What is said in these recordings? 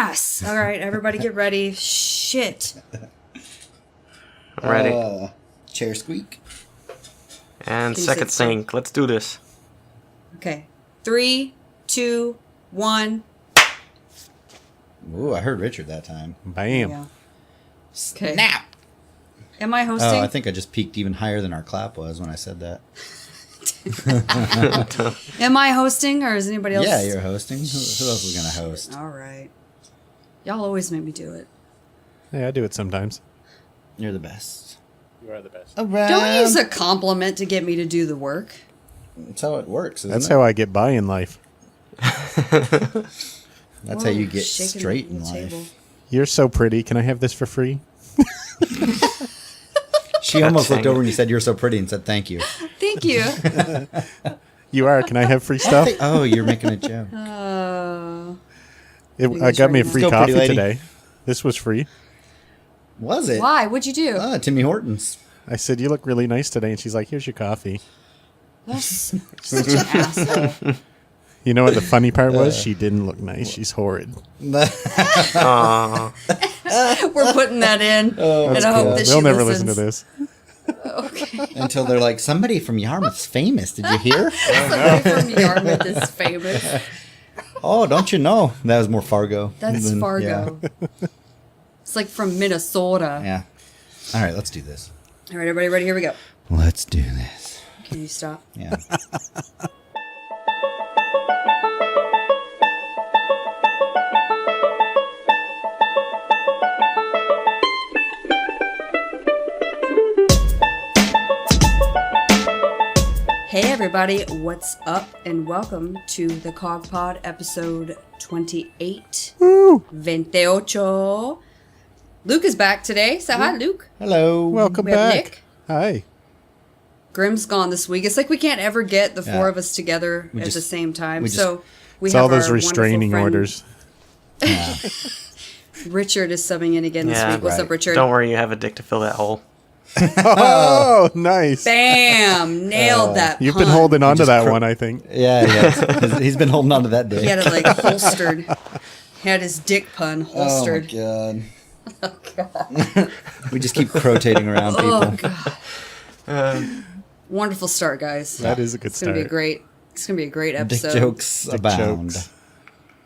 Yes. All right, everybody get ready. Shit. I'm ready. Chair squeak. And Can you second say sync. Let's do this. Okay. 3, 2, 1. Ooh, I heard Richard that time. Bam. Yeah. Okay. Snap! Am I hosting? Oh, I think I just peaked even higher than our clap was when I said that. Am I hosting or is anybody else? Yeah, you're hosting. Who else is going to host? All right. Y'all always make me do it. Yeah, I do it sometimes. You're the best. You are the best. Around. Don't use a compliment to get me to do the work. That's how it works, isn't That's it? how I get by in life. That's how you get Shaking straight the in life. table. You're so pretty. Can I have this for free? She almost looked over and you said, "You're so pretty," and said, "Thank you." Thank you. You are. Can I have free stuff? Oh, you're making a joke. I got me a free Go, pretty coffee lady. today. This was free. Was it? Why? What'd you do? Timmy Hortons. I said, you look really nice today. And she's like, here's your coffee. That's such an asshole. You know what the funny part was? She didn't look nice. She's horrid. Aww. We're putting that in. And I hope that They'll she never listens. listen to this. Okay. Until they're like, somebody from Yarmouth's famous. Did you hear? Somebody from Yarmouth is famous. Oh, don't you know? That was more Fargo. That's than- Fargo. It's like from Minnesota. Yeah. All right, let's do this. All right, everybody ready? Here we go. Let's do this. Can you stop? Yeah. Hey everybody, what's up? And welcome to the CoGPod episode 28. Woo! 28. Luke is back today. Say hi, Luke. Hello. Welcome We have back. Nick. Hi. Grim's gone this week. It's like we can't ever get the Yeah. four of us together We at just- the same time. we So we It's have all those our restraining wonderful friend, orders. Yeah. Richard is subbing in again this Yeah, week. What's right. up, Richard? Don't worry, you have a dick to fill that hole. Oh, nice. Bam! Nailed that. You've been pun. holding on to just that cro- one, I think. Yeah. He's been holding on to that dick. He had it like holstered. He had his dick pun holstered. Oh, my God. We just keep rotating around people. Oh god. Wonderful start, guys. That is a good It's gonna start. be a great. It's gonna be a great Dick episode. jokes Dick abound. jokes.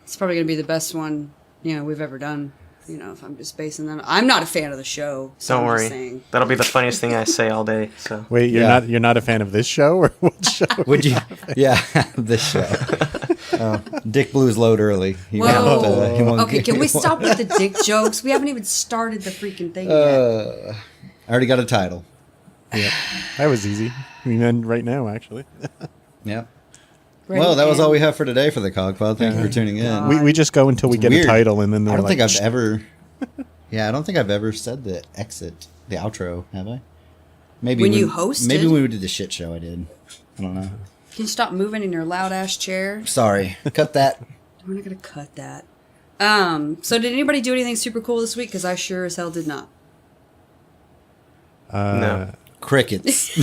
It's probably gonna be the best one we've ever done. If I'm just basing that. I'm not a fan of the show. So Don't I'm just worry. saying. That'll be the funniest thing I say all day. So Wait, you're not a fan of this show or what show? Would you? Yeah, this show. Dick blew his load early. He Whoa. he won't Okay, get- can we stop with the dick jokes? We haven't even started the freaking thing yet. I already got a title. Yeah, that was easy. I mean, right now, actually. Yep. Ready? Well, that was And- all we have for today for the CoGPod. Thank you for tuning in. We just go until we It's get weird. a title, and then I they're don't like, think I've ever. Yeah, I don't think I've ever said the outro, have I? Maybe When you hosted? Maybe when we did the shit show, I did. I don't know. Can you stop moving in your loud ass chair? Sorry. Cut that. We're not gonna cut that. So did anybody do anything super cool this week? Because I sure as hell did not. no. Crickets.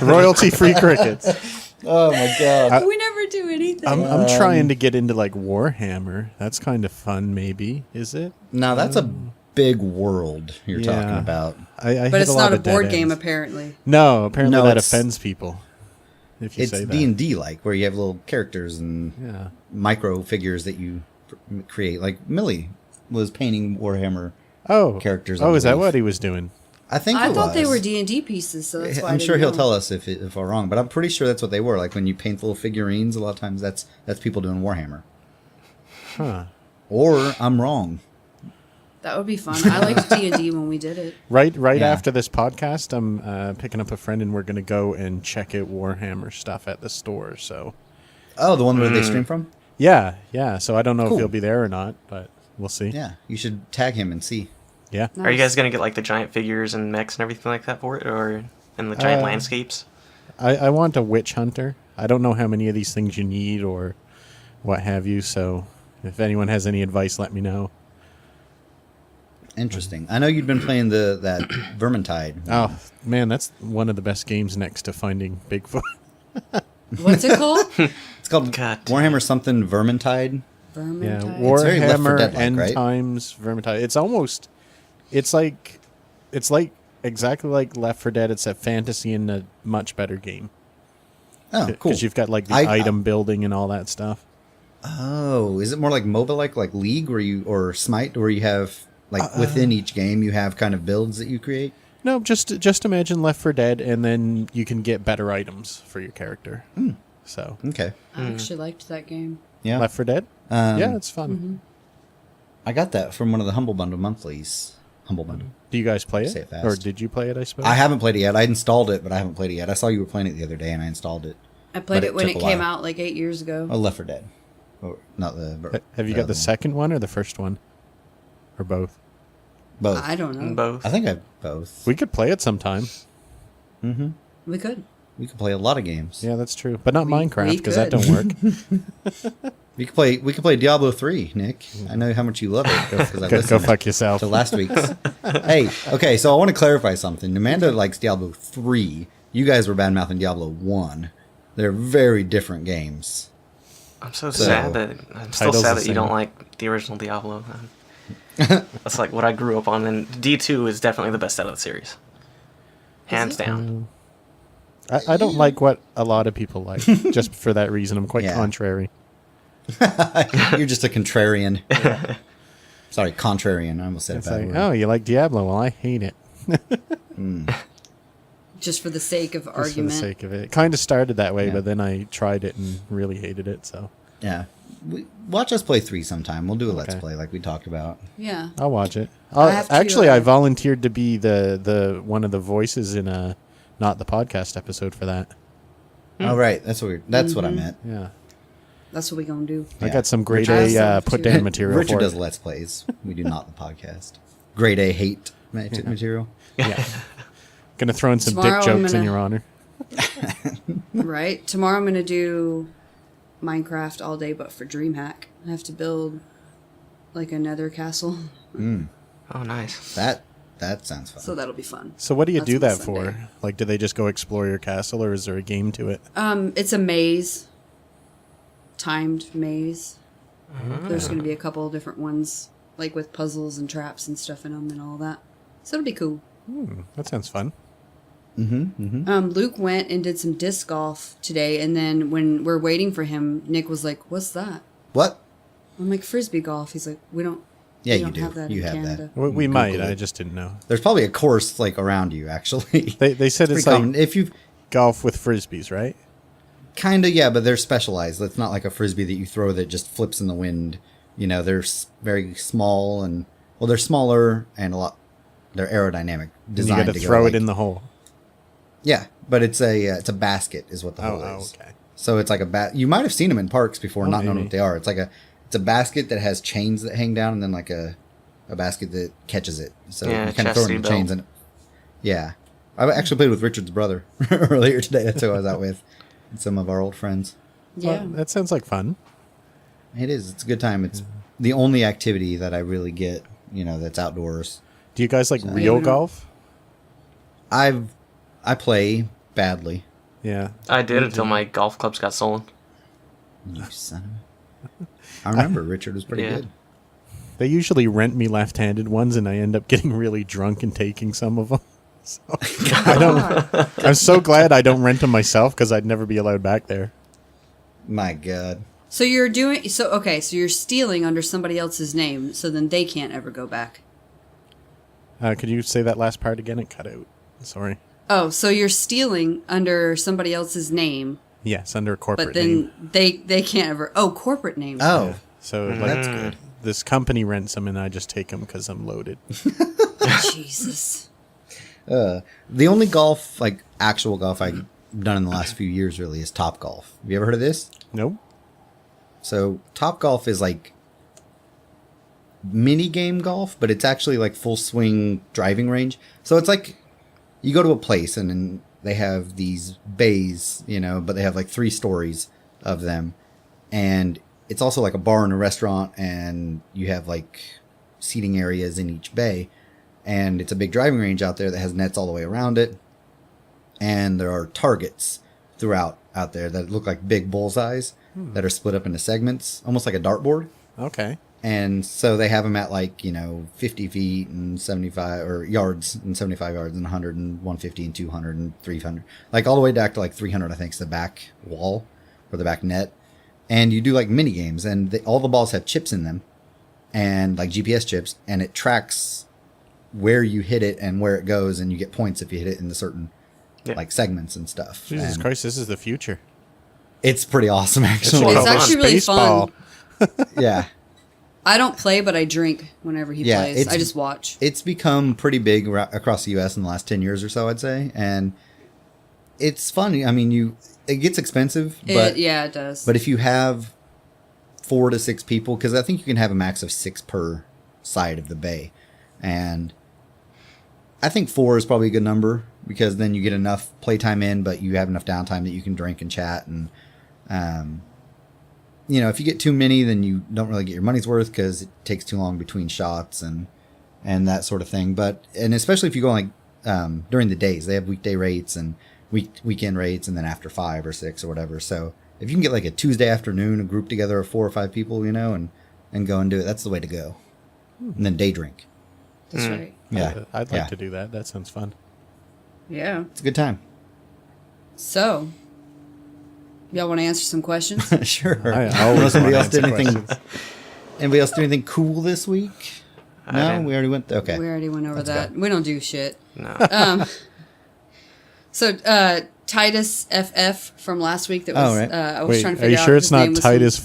royalty-free crickets. Oh my God. We never do anything. I'm trying to get into like Warhammer. That's kind of fun, maybe. Is it? Now that's a big world you're Yeah. talking about. I but hit it's a lot not a of dead board game, ends. apparently. No, apparently No, that it's- offends people. If you It's say that. D&D like, where you have little characters and Yeah. micro figures that you create. Like Millie was painting Warhammer. Oh, Characters, Oh, I is that believe. what he was doing? I think I it thought they was. were D&D pieces, so that's why I'm I sure didn't he'll know. tell us if I'm wrong, but I'm pretty sure that's what they were. Like when you paint little figurines, a lot of times that's people doing Warhammer. Huh. Or I'm wrong. That would be fun. I liked D&D when we did it. Right Yeah. after this podcast, I'm picking up a friend, and we're going to go and check out Warhammer stuff at the store. So, Oh, the one where they stream from? yeah. So I don't know Cool. if he'll be there or not, but we'll see. Yeah, you should tag him and see. Yeah. Are you guys gonna get like the giant figures and mechs and everything like that for it, or and the giant landscapes? I want a witch hunter. I don't know how many of these things you need or what have you. So if anyone has any advice, let me know. Interesting. I know you'd been playing that Vermintide. Oh man, that's one of the best games next to Finding Bigfoot. What's it called? It's called God. Warhammer something Vermintide. Yeah, Vermintide. It's very Left 4 Warhammer Dead-like, End right? Times Vermintide. It's like exactly like Left 4 Dead. It's a fantasy in a much better game. Oh, cool. Because you've got like the item building and all that stuff. Oh, is it more like MOBA like League or Smite where you have like within each game you have kind of builds that you create? No, just imagine Left 4 Dead, and then you can get better items for your character. So Okay. I actually liked that game. Yeah. Left 4 Dead, yeah, it's fun. I got that from one of the Humble Bundle monthlies. Humble Bundle. Do you guys play Say it, it fast. or did you play it? I suppose I haven't played it yet. I installed it, but I haven't played it yet. I saw you were playing it the other day, and I installed it. I played But it when took it a came while. out like 8 years ago. Oh, Left 4 Dead. Or, not the. Have you got the other second one or the first one, or both? one. Both. I don't know. Both. I think I have both. We could play it sometime. We could. We could play a lot of games. Yeah, that's true, but not We Minecraft because that could. don't work. We could play Diablo 3, Nick. I know how much you love it because I Go listened fuck yourself. to last week's. Hey, okay, so I want to clarify something. Amanda likes Diablo 3. You guys were bad-mouthing Diablo 1. They're very different games. I'm so sad that Title's sad the that you don't same. like the original Diablo. That's like what I grew up on, and D2 is definitely the best out of the series, hands down. I don't like what a lot of people like. Just for that reason, I'm quite Yeah. contrary. You're just a contrarian. Sorry, contrarian. I almost said It's a bad like, word. oh, you like Diablo? Well, I hate it. Just for the sake of Just for the argument. sake of it. Kind of started that way, Yeah. but then I tried it and really hated it. So Yeah. Watch us play 3 sometime. We'll do a Let's Okay. Play like we talked about. Yeah. I'll watch it. have to, Actually, I volunteered to be the one of the voices in a not the podcast episode for that. Oh, right. That's what I meant. Yeah, That's what we gonna do. I Yeah. got some grade Richard- A put down material Richard for does it. Let's Plays. We do not the podcast. Grade A hate material. Yeah, gonna throw in some Tomorrow dick I'm jokes in gonna- your honor. Right? Tomorrow I'm gonna do Minecraft all day, but for DreamHack. I have to build like a nether castle. Oh, nice. That sounds fun. So that'll be fun. So what do you That's do on that Sunday. for? Like, do they just go explore your castle, or is there a game to it? It's a maze. Timed maze. There's going to be a couple of different ones, like with puzzles and traps and stuff in them and all that. So it'll be cool. That sounds fun. Luke went and did some disc golf today, and then when we're waiting for him, Nick was like, "What's that?" What? I'm like, "Frisbee golf." He's like, "We don't. Yeah, we you don't do. have that You in have Canada." that. We Google might. it. I just didn't know. There's probably a course like around you actually. They said it's Pretty like common. If you golf with frisbees, right? kind of yeah, but they're specialized. It's not like a frisbee that you throw that just flips in the wind. You know, they're very small and well, they're smaller and a lot. They're aerodynamic, And designed you got to to go, throw like- it in the hole. Yeah, but it's a basket is what the hole Oh, is. okay. So it's like a You might have seen them in parks before, Oh, not knowing maybe. what they are. It's a basket that has chains that hang down, and then like a basket that catches it. So Yeah, you kind of throw it in the chastity chains, belt. and yeah, I actually played with Richard's brother earlier today. That's who I was out with, and some of our old friends. Yeah. Well, that sounds like fun. It is. It's a good time. It's the only activity that I really get. That's outdoors. Do you guys like real golf? I play badly. Yeah. I did until my golf clubs got stolen. You son of a... I remember Richard was pretty Yeah. good. They usually rent me left-handed ones, and I end up getting really drunk and taking some of them. So I don't. I'm so glad I don't rent them myself because I'd never be allowed back there. My God. So you're doing so you're stealing under somebody else's name, so then they can't ever go back. Could you say that last part again? It cut out. Sorry. Oh, so you're stealing under somebody else's name, Yes, under a corporate but then name. they can't ever. Oh, corporate names. Oh, So that's like, good. this company rents them, and I just take them because I'm loaded. Jesus. The only golf, like actual golf I've done in the last few years really is Top Golf. Have you ever heard of this? Nope. So Top Golf is like mini game golf, but it's actually like full swing driving range. So it's like you go to a place and then they have these bays, but they have like 3 stories of them. And it's also like a bar and a restaurant, and you have like seating areas in each bay. And it's a big driving range out there that has nets all the way around it. And there are targets throughout out there that look like big bullseyes that are split up into segments, almost like a dartboard. Okay. And so they have them at like, 50 feet and 75 or yards and 75 yards and 100 and 150 and 200 and 300. Like all the way back to like 300, I think is the back wall or the back net. And you do like mini games and all the balls have chips in them and like GPS chips, and it tracks where you hit it and where it goes, and you get points if you hit it in the certain like segments and stuff. Jesus Christ, this is the future. It's pretty awesome, actually. It's actually really Baseball. fun. Yeah. I don't play, but I drink whenever he plays. I just watch. It's become pretty big across the U.S. in the last 10 years or so, I'd say. And it's fun. I mean, it gets expensive. But it does. But if you have 4 to 6 people, because I think you can have a max of 6 per side of the bay. And I think 4 is probably a good number, because then you get enough playtime in, but you have enough downtime that you can drink and chat. And, if you get too many, then you don't really get your money's worth because it takes too long between shots and that sort of thing. And especially if you go like during the days, they have weekday rates and weekend rates, and then after 5 or 6 or whatever. So if you can get like a Tuesday afternoon, a group together of 4 or 5 people, and go and do it, that's the way to go. And then day drink. That's right. Yeah, I'd like to do that. That sounds fun. Yeah. It's a good time. So, y'all want to answer some questions? Sure. I always Anybody wanna else did answer anything? questions. Anybody else do anything cool this week? No, didn't. we already went. Okay. We already went over Let's that. go. We don't do shit. No. So, Titus FF from last week that was, Oh, right. I was Wait, trying to are figure you out sure his it's not name was Titus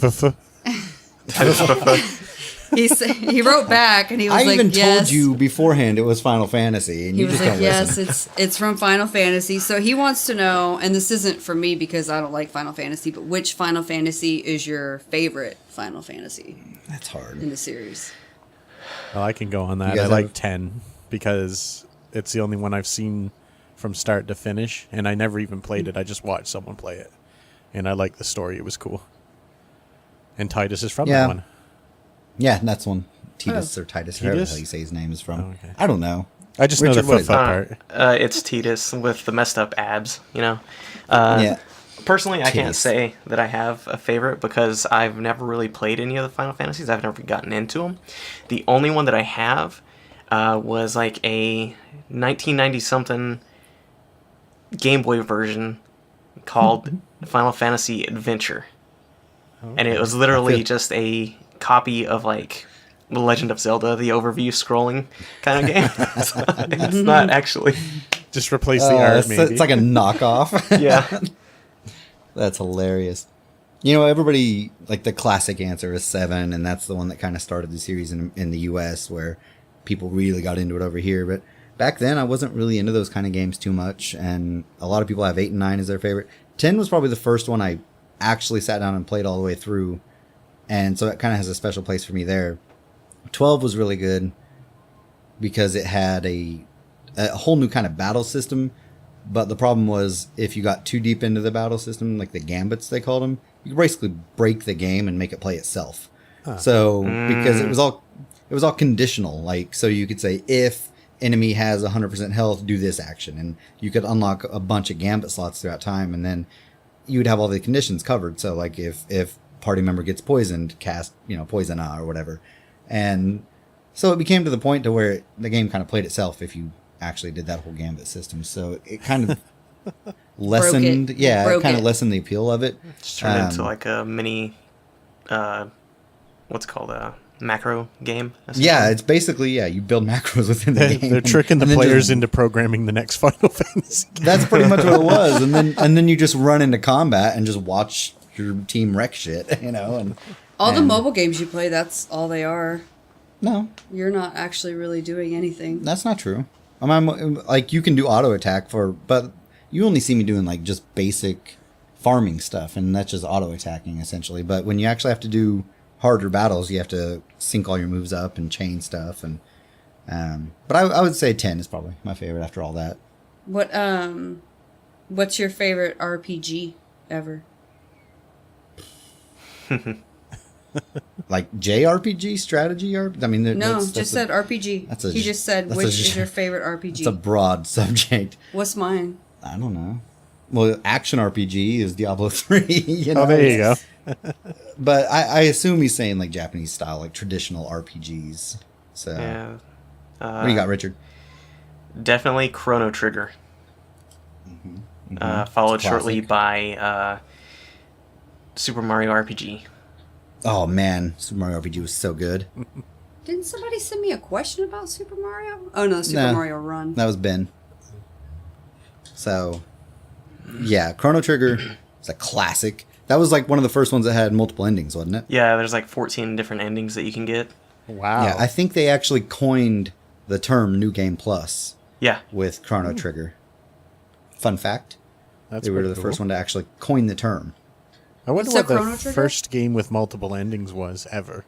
he wrote back and he was I like, even yes. told you beforehand it was Final Fantasy, and He you was just like, don't yes, listen. it's from Final Fantasy. So he wants to know, and this isn't for me because I don't like Final Fantasy, but which Final Fantasy is your favorite Final Fantasy That's hard. in the series? Well, I can go on that. You I guys like have- 10 because it's the only one I've seen from start to finish, and I never even played it. I just watched someone play it, and I liked the story. It was cool. And Titus is from Yeah. that one. Yeah, that's one. Titus or Titus, however the Titus? hell you say his name is from. Oh, okay. I don't know. I just Richard, know the what is foot it? part. It's Titus with the messed up abs, Yeah. Personally, I can't Titties. say that I have a favorite because I've never really played any of the Final Fantasies. I've never gotten into them. The only one that I have was like a 1990-something Game Boy version called Final Fantasy Adventure. And it was literally just a copy of like The Legend of Zelda, the overview scrolling kind of game. So it's not actually... Just replace the art, maybe. it's like a knockoff. Yeah. That's hilarious. Everybody, like, the classic answer is 7, and that's the one that kind of started the series in the U.S., where people really got into it over here. But back then, I wasn't really into those kind of games too much, and a lot of people have 8 and 9 as their favorite. 10 was probably the first one I actually sat down and played all the way through, and so it kind of has a special place for me there. 12 was really good because it had a whole new kind of battle system. But the problem was, if you got too deep into the battle system, like the gambits they called them, you could basically break the game and make it play itself. So because it was all conditional, like, so you could say, if enemy has 100% health, do this action, and you could unlock a bunch of gambit slots throughout time, and then you would have all the conditions covered. So like if party member gets poisoned, cast poison or whatever, and so it became to the point to where the game kind of played itself if you actually did that whole gambit system. So it kind of lessened, Broke it kind it. of lessened the appeal of it. It's turned into like a mini, what's it called, a macro game. Yeah, it's basically, you build macros within the game. They're tricking the And then players just- into programming the next Final Fantasy game. That's pretty much what it was. And then you just run into combat and just watch your team wreck shit, and All the and- mobile games you play, that's all they are. No, You're not actually really doing anything. that's not true. I'm like, you can do auto attack but you only see me doing like just basic farming stuff, and that's just auto attacking essentially. But when you actually have to do harder battles, you have to sync all your moves up and chain stuff. And but I would say 10 is probably my favorite after all that. What's your favorite RPG ever? Like JRPG strategy, I mean, No, just said RPG. He just said, which is your favorite RPG? It's a broad subject. What's mine? I don't know. Well, action RPG is Diablo 3. Oh, there you go. But I assume he's saying like Japanese style, like traditional RPGs. So Yeah. what do you got, Richard? Definitely Chrono Trigger. Followed shortly Classic. by Super Mario RPG. Oh man, Super Mario RPG was so good. Didn't somebody send me a question about Super Mario? Oh no, Super No. Mario Run. That was Ben. So yeah, Chrono Trigger is a classic. That was like one of the first ones that had multiple endings, wasn't it? Yeah, there's like 14 different endings that you can get. Wow. Yeah, I think they actually coined the term New Game Plus Yeah. with Chrono Trigger. Fun fact. That's They were pretty the cool. first one to actually coin the term. I wonder So what the Chrono Trigger? first game with multiple endings was ever.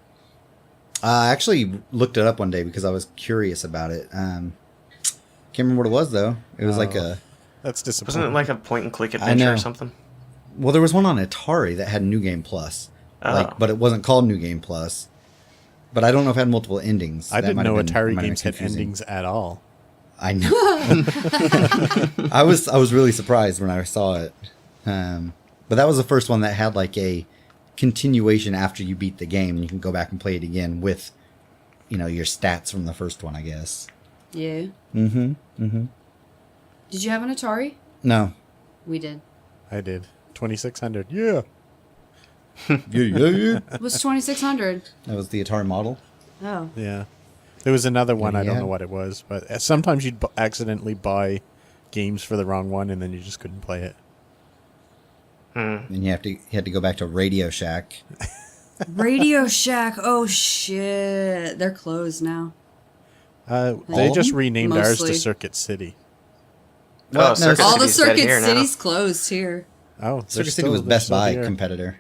I actually looked it up one day because I was curious about it. Can't remember what it was though. It was like a That's Wasn't disappointing. it like a point and click I adventure know. or something? well, there was one on Atari that had New Game Plus, Oh. but it wasn't called New Game Plus. But I don't know if it had multiple endings. I That didn't might know have been- Atari might have games been had confusing. endings at all. I know. I was really surprised when I saw it. But that was the first one that had like a continuation after you beat the game, and you can go back and play it again with, your stats from the first one, I guess. Yeah. Mm-hmm. Did you have an Atari? No. We did. I did. 2600. Yeah. Yeah. It was 2600. That was the Atari model. Oh. Yeah. There was another one, I don't Yeah. know what it was, but sometimes you'd accidentally buy games for the wrong one and then you just couldn't play it. And you had to go back to Radio Shack. Radio Shack. Oh shit. They're closed now. They All? just renamed ours Mostly. to Circuit City. What? Circuit All the City's dead Circuit here now. Cities closed here. Oh, Circuit City was Best Buy competitor.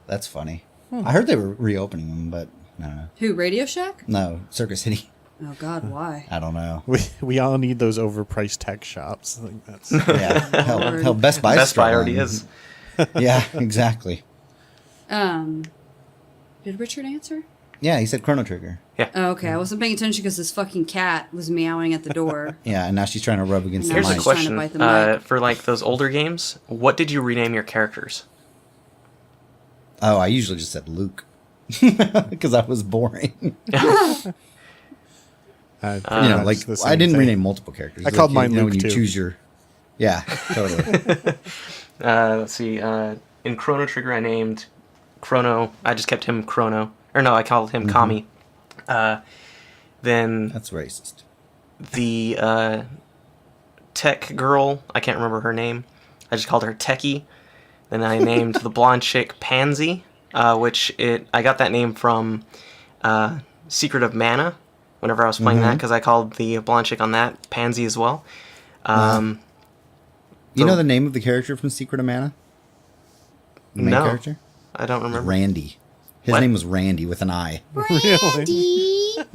That's funny. I heard they were reopening them, but I don't know. Who? Radio Shack? No, Circuit City. Oh God, why? I don't know. We all need those overpriced tech shops. I think that's Yeah, hell, Best Buy. Best Buy already is. Yeah, exactly. Did Richard answer? Yeah, he said Chrono Trigger. Oh, okay, I wasn't paying attention because this fucking cat was meowing at the door. Yeah, and now she's trying to rub against the Now Here's a she's mic. trying to question. bite the mic. For like those older games, what did you rename your characters? Oh, I usually just said Luke because I was boring. it's the same I didn't thing. rename multiple characters. I called mine when Luke, you too. choose your. Yeah, totally. Let's see. In Chrono Trigger, I named Chrono. I just kept him Chrono. Or no, I called him Kami. Then That's racist. the tech girl, I can't remember her name. I just called her Techie. Then I named the blonde chick Pansy, I got that name from Secret of Mana. Whenever I was playing that, because I called the blonde chick on that Pansy as well. You know the name of the character from Secret of Mana? The main No. character? I don't remember. Randy. His What? name was Randy with an I. Really?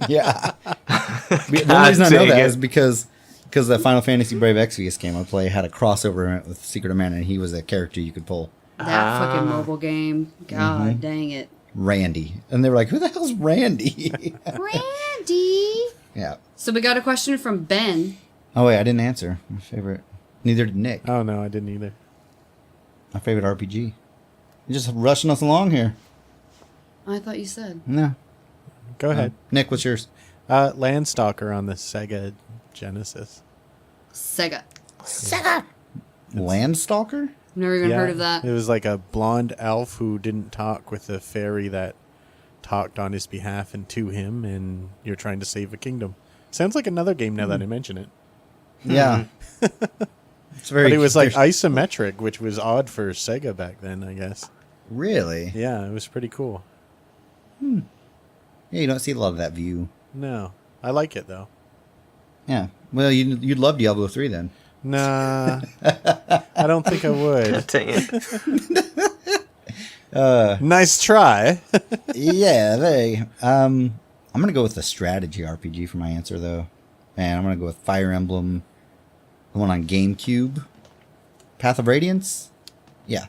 Yeah. The only reason I know dang that it. is because the Final Fantasy Brave Exvius game I play had a crossover with Secret of Mana, and he was a character you could pull. That fucking mobile game. God dang it. Randy. And they were like, who the hell's Randy? Randy. Yeah. So we got a question from Ben. Oh, wait, I didn't answer. My favorite. Neither did Nick. Oh, no, I didn't either. My favorite RPG. You're just rushing us along here. I thought you said. No. Go ahead. Nick, what's yours? Landstalker on the Sega Genesis. Sega. Landstalker? Never even heard of that. It was like a blonde elf who didn't talk with a fairy that talked on his behalf and to him, and you're trying to save a kingdom. Sounds like another game now that I mention it. Yeah. It's very. But it was like there's- isometric, which was odd for Sega back then, I guess. Really? Yeah, it was pretty cool. Yeah, you don't see a lot of that view. No, I like it though. Yeah. Well, you'd love Diablo 3 then. Nah, I don't think I would. Dang it. Uh, Nice try. Yeah, I'm gonna go with the strategy RPG for my answer though. And I'm gonna go with Fire Emblem, the one on GameCube, Path of Radiance. Yeah,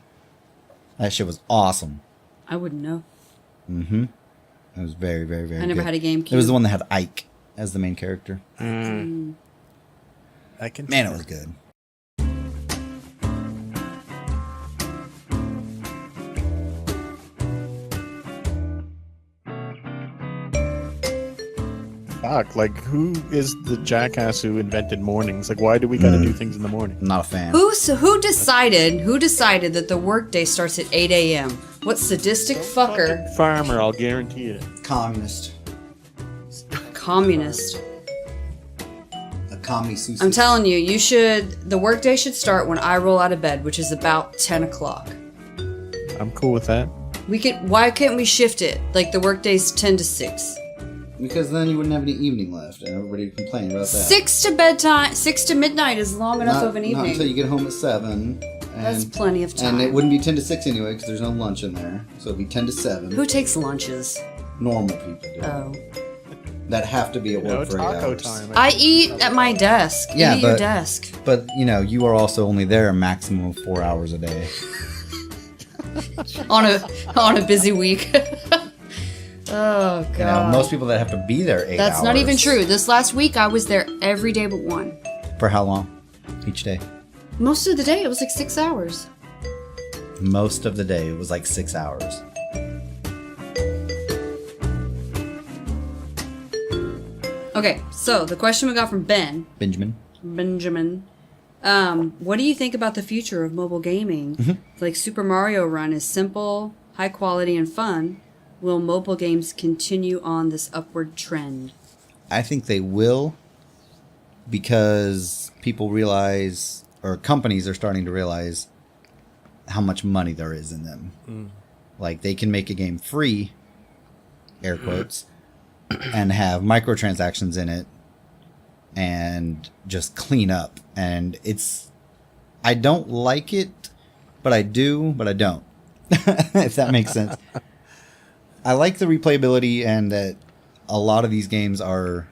that shit was awesome. I wouldn't know. Mm-hmm. It was very, very, very. I never good. had a GameCube. It was the one that had Ike as the main character. I can. Man, it was good. Fuck, like, who is the jackass who invented mornings? Like, why do we gotta do things in the morning? Not a fan. Who decided that the workday starts at 8 a.m.? What sadistic fucker? Fucking farmer, I'll guarantee it. Communist. Communist. A commie Susie. I'm telling you, the workday should start when I roll out of bed, which is about 10 o'clock. I'm cool with that. Why can't we shift it? Like the workday's 10 to 6. Because then you wouldn't have any evening left, and everybody would complain about that. 6 to bedtime, 6 to midnight is long enough of an Not evening. until you get home at 7. That's plenty of time. And it wouldn't be 10 to 6 anyway, because there's no lunch in there. So it'd be 10 to 7. Who takes lunches? Normal people do. Oh. That have to be at work for 8 taco hours. time. I eat at my desk. Yeah, Eat at your but- desk. But, you are also only there a maximum of 4 hours a day. on a busy week. Oh god. Most people that have to be there 8 hours. That's not even true. This last week I was there every day but one. For how long? Each day? Most of the day it was like 6 hours. Most of the day it was like 6 hours. Okay, so the question we got from Benjamin. What do you think about the future of mobile gaming? Like Super Mario Run is simple, high quality, and fun. Will mobile games continue on this upward trend? I think they will, because people realize, or companies are starting to realize, how much money there is in them. Like, they can make a game free, air quotes, and have microtransactions in it, and just clean up. And I don't like it, but I do, but I don't. If that makes sense. I like the replayability and that a lot of these games are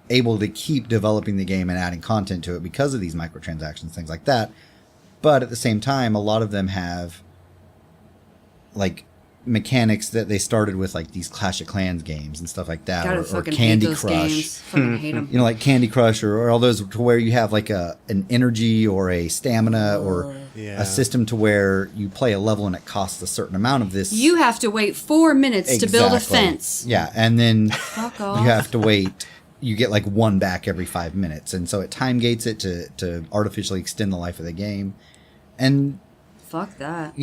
able to keep developing the game and adding content to it because of these microtransactions, things like that. But at the same time, a lot of them have like mechanics that they started with, like these Clash of Clans games and stuff like that, Gotta or fucking Candy hate those Crush. games. Fucking hate them. Like Candy Crush or all those to where you have like an energy or a stamina or Yeah. a system to where you play a level and it costs a certain amount of this. You have to wait 4 minutes to build a Exactly. fence. Yeah, and then Fuck off. you have to wait. You get like one back every 5 minutes, and so it time gates it to artificially extend the life of the game. And Fuck that.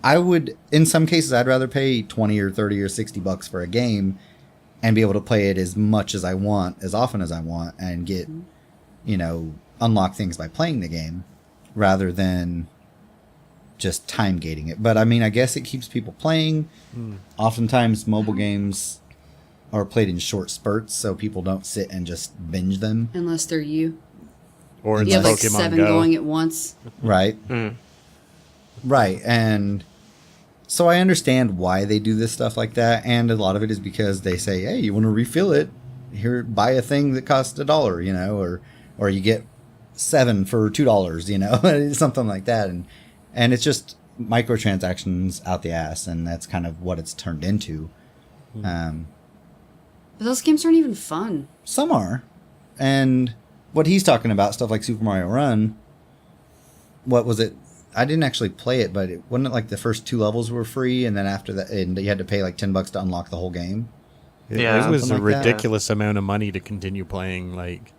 I would, in some cases, I'd rather pay 20 or 30 or $60 for a game and be able to play it as much as I want, as often as I want, and get, unlock things by playing the game rather than just time gating it. But I mean, I guess it keeps people playing. Oftentimes, mobile games are played in short spurts, so people don't sit and just binge them. Unless they're you. Or in You have like Pokemon 7 Go. going at once. Right. Right. And so I understand why they do this stuff like that. And a lot of it is because they say, hey, you want to refill it? Here, buy a thing that costs $1, or you get 7 for $2, something like that. And it's just microtransactions out the ass. And that's kind of what it's turned into. But those games aren't even fun. Some are. And what he's talking about, stuff like Super Mario Run, what was it? I didn't actually play it, but wasn't it like the first 2 levels were free, and then after that, and you had to pay like $10 to unlock the whole game? Yeah. It was a Something like that. ridiculous amount of money to continue playing. Like,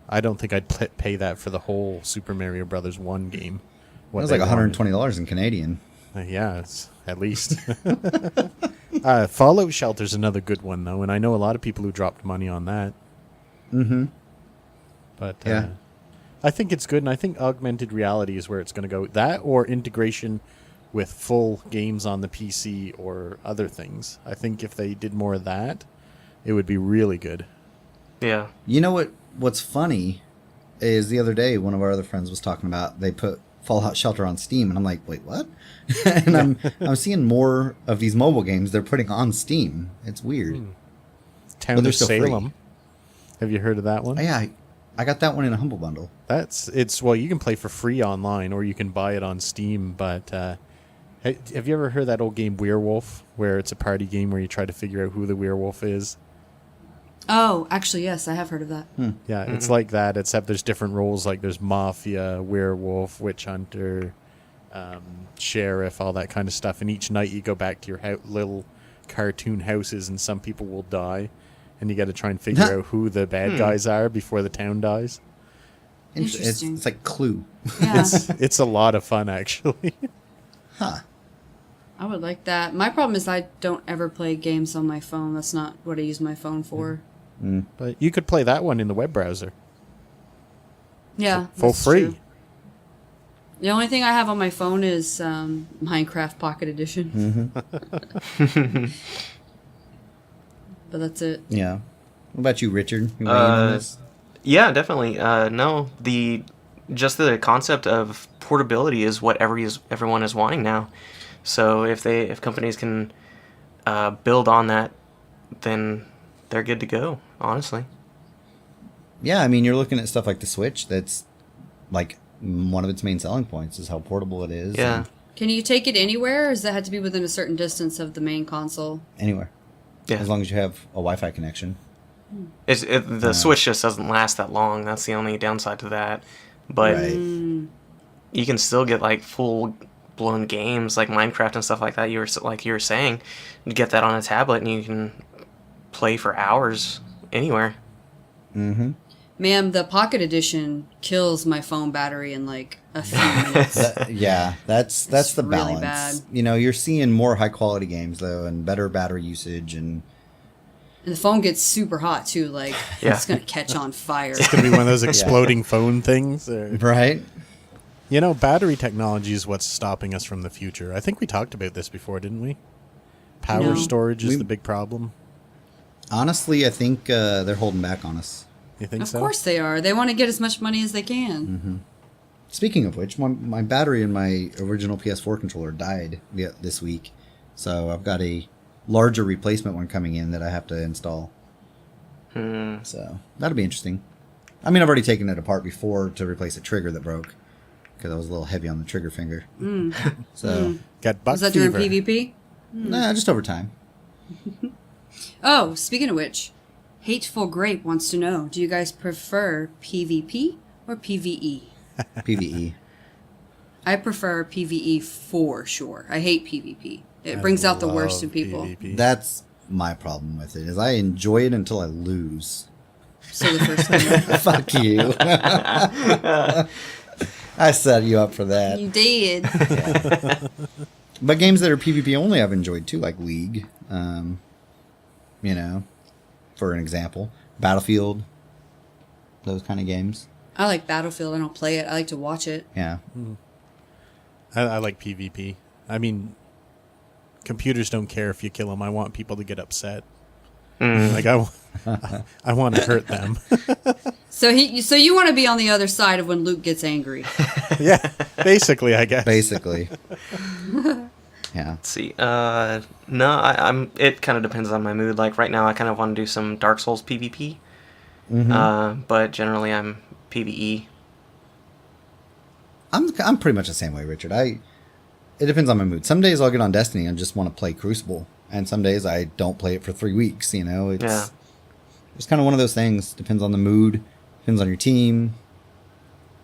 I don't think I'd pay that for the whole Super Mario Brothers 1 game. It was like $120 in Canadian. Yeah, it's at least. Fallout Shelter's another good one, though, and I know a lot of people who dropped money on that. Mm-hmm. But Yeah. I think it's good, and I think augmented reality is where it's going to go. That or integration with full games on the PC or other things. I think if they did more of that, it would be really good. Yeah. You know what's funny is the other day one of our other friends was talking about they put Fallout Shelter on Steam, and I'm like, wait, what? And I'm seeing more of these mobile games they're putting on Steam. It's weird. Town But they're of still free. Salem. Have you heard of that one? Oh, yeah, I got that one in a Humble Bundle. Well, you can play for free online, or you can buy it on Steam. But have you ever heard that old game Werewolf, where it's a party game where you try to figure out who the werewolf is? Oh, actually, yes, I have heard of that. Yeah, it's like that, except there's different roles. Like there's mafia, werewolf, witch hunter, sheriff, all that kind of stuff. And each night you go back to your little cartoon houses, and some people will die. and you got to try and figure out who the bad guys are before the town dies. Interesting. It's like Clue. Yeah, It's a lot of fun, actually. Huh. I would like that. My problem is I don't ever play games on my phone. That's not what I use my phone for. But you could play that one in the web browser Yeah, for that's free. true. The only thing I have on my phone is Minecraft Pocket Edition. But that's it. Yeah. What about you, Richard? You weighing in on this? Yeah, definitely. No, just the concept of portability is what everyone is wanting now. So if companies can build on that, then they're good to go. Honestly. Yeah, I mean, you're looking at stuff like the Switch. That's like one of its main selling points is how portable it is. Yeah. and Can you take it anywhere, or does that have to be within a certain distance of the main console? Anywhere. Yeah. As long as you have a Wi-Fi connection. The Switch just doesn't last that long. That's the only downside to that. But Right. you can still get like full blown games like Minecraft and stuff like that. You were saying, you get that on a tablet and you can play for hours anywhere. Mm-hmm. Ma'am, the Pocket Edition kills my phone battery in like a few minutes. That's It's the really balance. bad. You know, you're seeing more high quality games though, and better battery usage, and And the phone gets super hot too. Like it's gonna catch on fire. It's going to be one of those exploding phone things. right. You know, battery technology is what's stopping us from the future. I think we talked about this before, didn't we? Power No. storage is the big problem. Honestly, I think they're holding back on us. You think Of so? course they are. They want to get as much money as they can. Speaking of which, my battery in my original PS4 controller died this week, so I've got a larger replacement one coming in that I have to install. So that'll be interesting. I mean, I've already taken it apart before to replace a trigger that broke because I was a little heavy on the trigger finger. So Got buck Was that fever. during PvP? nah, just over time. Oh, speaking of which, Hateful Grape wants to know: do you guys prefer PvP or PvE? PVE. I prefer PvE for sure. I hate PvP. It I brings out the worst in love people. PvP. That's my problem with it. Is I enjoy it until I lose. So the first time Fuck you. I set you up for that. you did. But games that are PvP only I've enjoyed too, like League. You know, for an example. Battlefield. Those kind of games. I like Battlefield. I don't play it. I like to watch it. Yeah. I like PvP. I mean, computers don't care if you kill them. I want people to get upset. Like I want to hurt them. So you want to be on the other side of when Luke gets angry. Yeah, basically, I guess. Basically. Yeah. Let's see. No, I'm. It kind of depends on my mood. Like right now, I kind of want to do some Dark Souls PvP. But generally, I'm PvE. I'm pretty much the same way, Richard. It depends on my mood. Some days I'll get on Destiny and just want to play Crucible, and some days I don't play it for 3 weeks. You know, it's kind of one of those things. Depends on the mood. Depends on your team.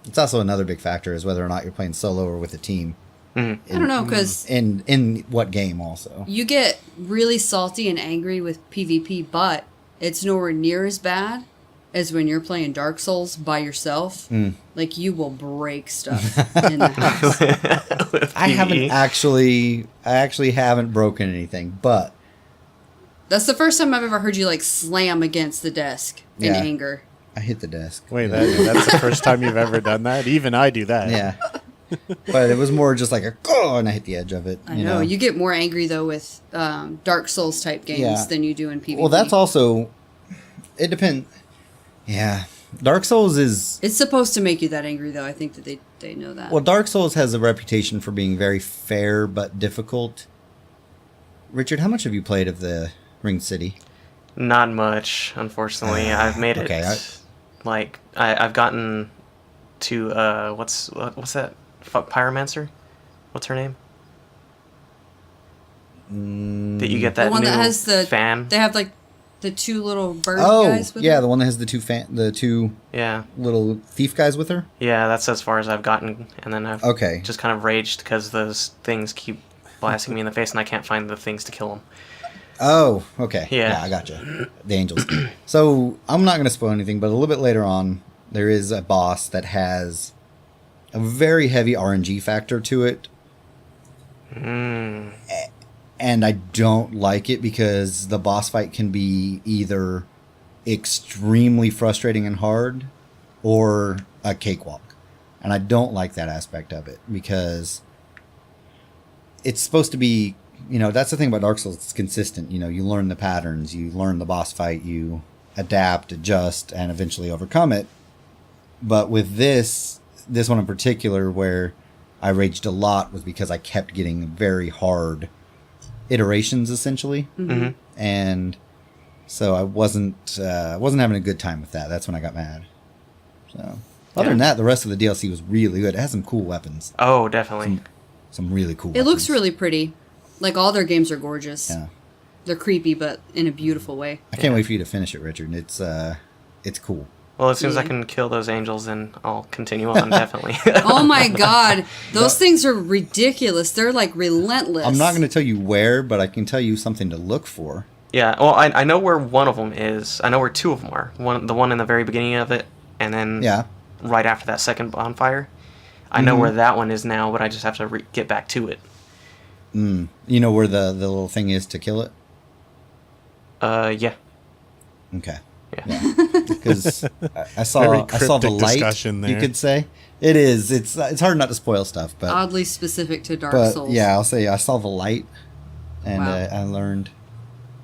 It's also another big factor is whether or not you're playing solo or with a team. I don't know, because In what game also. you get really salty and angry with PvP, but it's nowhere near as bad as when you're playing Dark Souls by yourself. Like, you will break stuff in the house. I actually haven't broken anything, but That's the first time I've ever heard you, like, slam against the desk in Yeah. anger. I hit the desk. Wait, that's the first time you've ever done that? Even I do that. Yeah. But it was more just like a go, and I hit the edge of it. I know. You get more angry, though, with Dark Souls type games Yeah. than you do in PvP. Well, that's also. It depends. Yeah. Dark Souls is. It's supposed to make you that angry, though. I think that they know that. Well, Dark Souls has a reputation for being very fair but difficult. Richard, how much have you played of the Ring City? Not much, unfortunately. I've made it. okay, I've gotten to what's that? Pyromancer? What's her name? That you get that the one new that has the fan. They have, like, the two little bird Oh, guys with yeah, them. the one that has the two Yeah, little thief guys with her. yeah. That's as far as I've gotten, and then I've Okay. just kind of raged because those things keep blasting me in the face, and I can't find the things to kill them. Oh, okay. Yeah. I gotcha. The angels. So I'm not going to spoil anything, but a little bit later on, there is a boss that has a very heavy RNG factor to it. And I don't like it because the boss fight can be either extremely frustrating and hard or a cakewalk. And I don't like that aspect of it because it's supposed to be, that's the thing about Dark Souls. It's consistent. You learn the patterns, you learn the boss fight, you adapt, adjust, and eventually overcome it. But with this one in particular, where I raged a lot, was because I kept getting very hard iterations, essentially. Mm-hmm. And so I wasn't having a good time with that. That's when I got mad. So other than that, the rest of the DLC was really good. It has some cool weapons. Oh, definitely. Some really cool It weapons. looks really pretty. Like, all their games are gorgeous. Yeah. They're creepy, but in a beautiful way. I can't wait for you to finish it, Richard. It's cool. Well, as soon as I Yeah. can kill those angels, then I'll continue on, definitely. Oh my god. Those things are ridiculous. They're, like, relentless. I'm not going to tell you where, but I can tell you something to look for. Yeah, well, I know where one of them is. I know where two of them are. The one in the very beginning of it, and then right after that second bonfire. I know where that one is now, but I just have to get back to it. You know where the little thing is to kill it? Yeah. Okay. Yeah. Because I saw Very the cryptic light, discussion you there. could say. It is. It's hard not to spoil stuff, but Oddly specific to Dark Souls. yeah, I'll say I saw the light, and Wow. I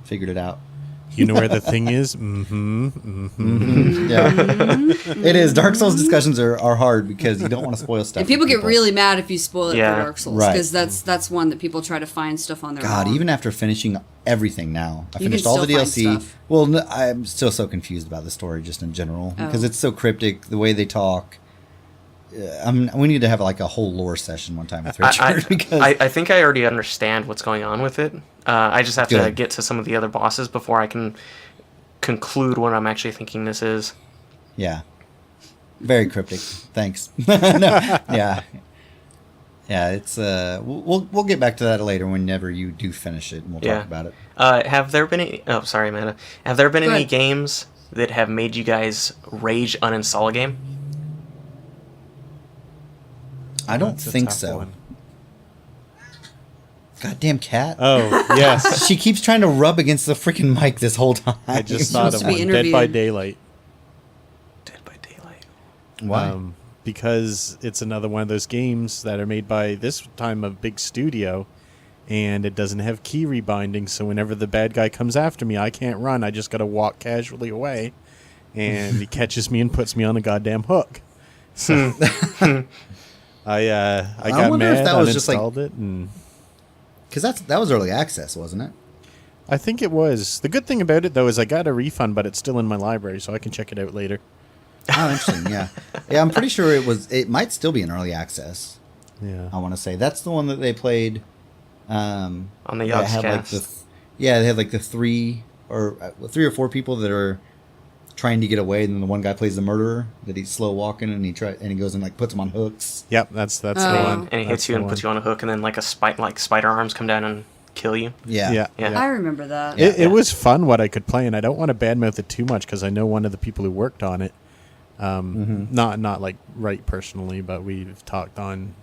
figured it out. You know where the thing is? Yeah, it is. Dark Souls discussions are hard because you don't want to spoil stuff. And people for get really mad if you spoil it Yeah. for Dark Souls. Right. Because that's one that people try to find stuff on their God, own. even after finishing everything now, I You finished can all the still find DLC. stuff. Well, I'm still so confused about the story just in general because it's so cryptic, the way they talk. We need to have like a whole lore session one time with Richard because I think I already understand what's going on with it. I just have to Good. get to some of the other bosses before I can conclude what I'm actually thinking this is. yeah, very cryptic. Thanks. Yeah. It's we'll get back to that later whenever you do finish it and we'll talk about it. Have there been any... Oh, sorry, Amanda. Have there been Go any ahead. games that have made you guys rage uninstall a game? I don't That's a think tough so. one. Goddamn cat. Oh, yes. She keeps trying to rub against the freaking mic this whole time. I just thought supposed of to be one. Dead by interviewed. Daylight. Dead by Daylight. Why? Because it's another one of those games that are made by this time a big studio, and it doesn't have key rebinding, so whenever the bad guy comes after me, I can't run. I just got to walk casually away, and he catches me and puts me on a goddamn hook. So I got wonder if mad, that was just, like- uninstalled it, and Because that was early access, wasn't it? I think it was. The good thing about it, though, is I got a refund, but it's still in my library, so I can check it out later. Oh, interesting. Yeah, yeah. I'm pretty sure it might still be in early access. Yeah. I want to say that's the one that they played. On the that had, like, Yogscast. they had like the three or four people that are trying to get away, and then the one guy plays the murderer that he's slow walking, and he goes and like puts them on hooks. Yep, that's the Oh. one. And he That's hits you the and puts one. you on a hook, and then like spider arms come down and kill you. Yeah, Yeah. Yeah. I remember that. It was fun what I could play, and I don't want to badmouth it too much because I know one of the people who worked on it. Not like right personally, but we've talked on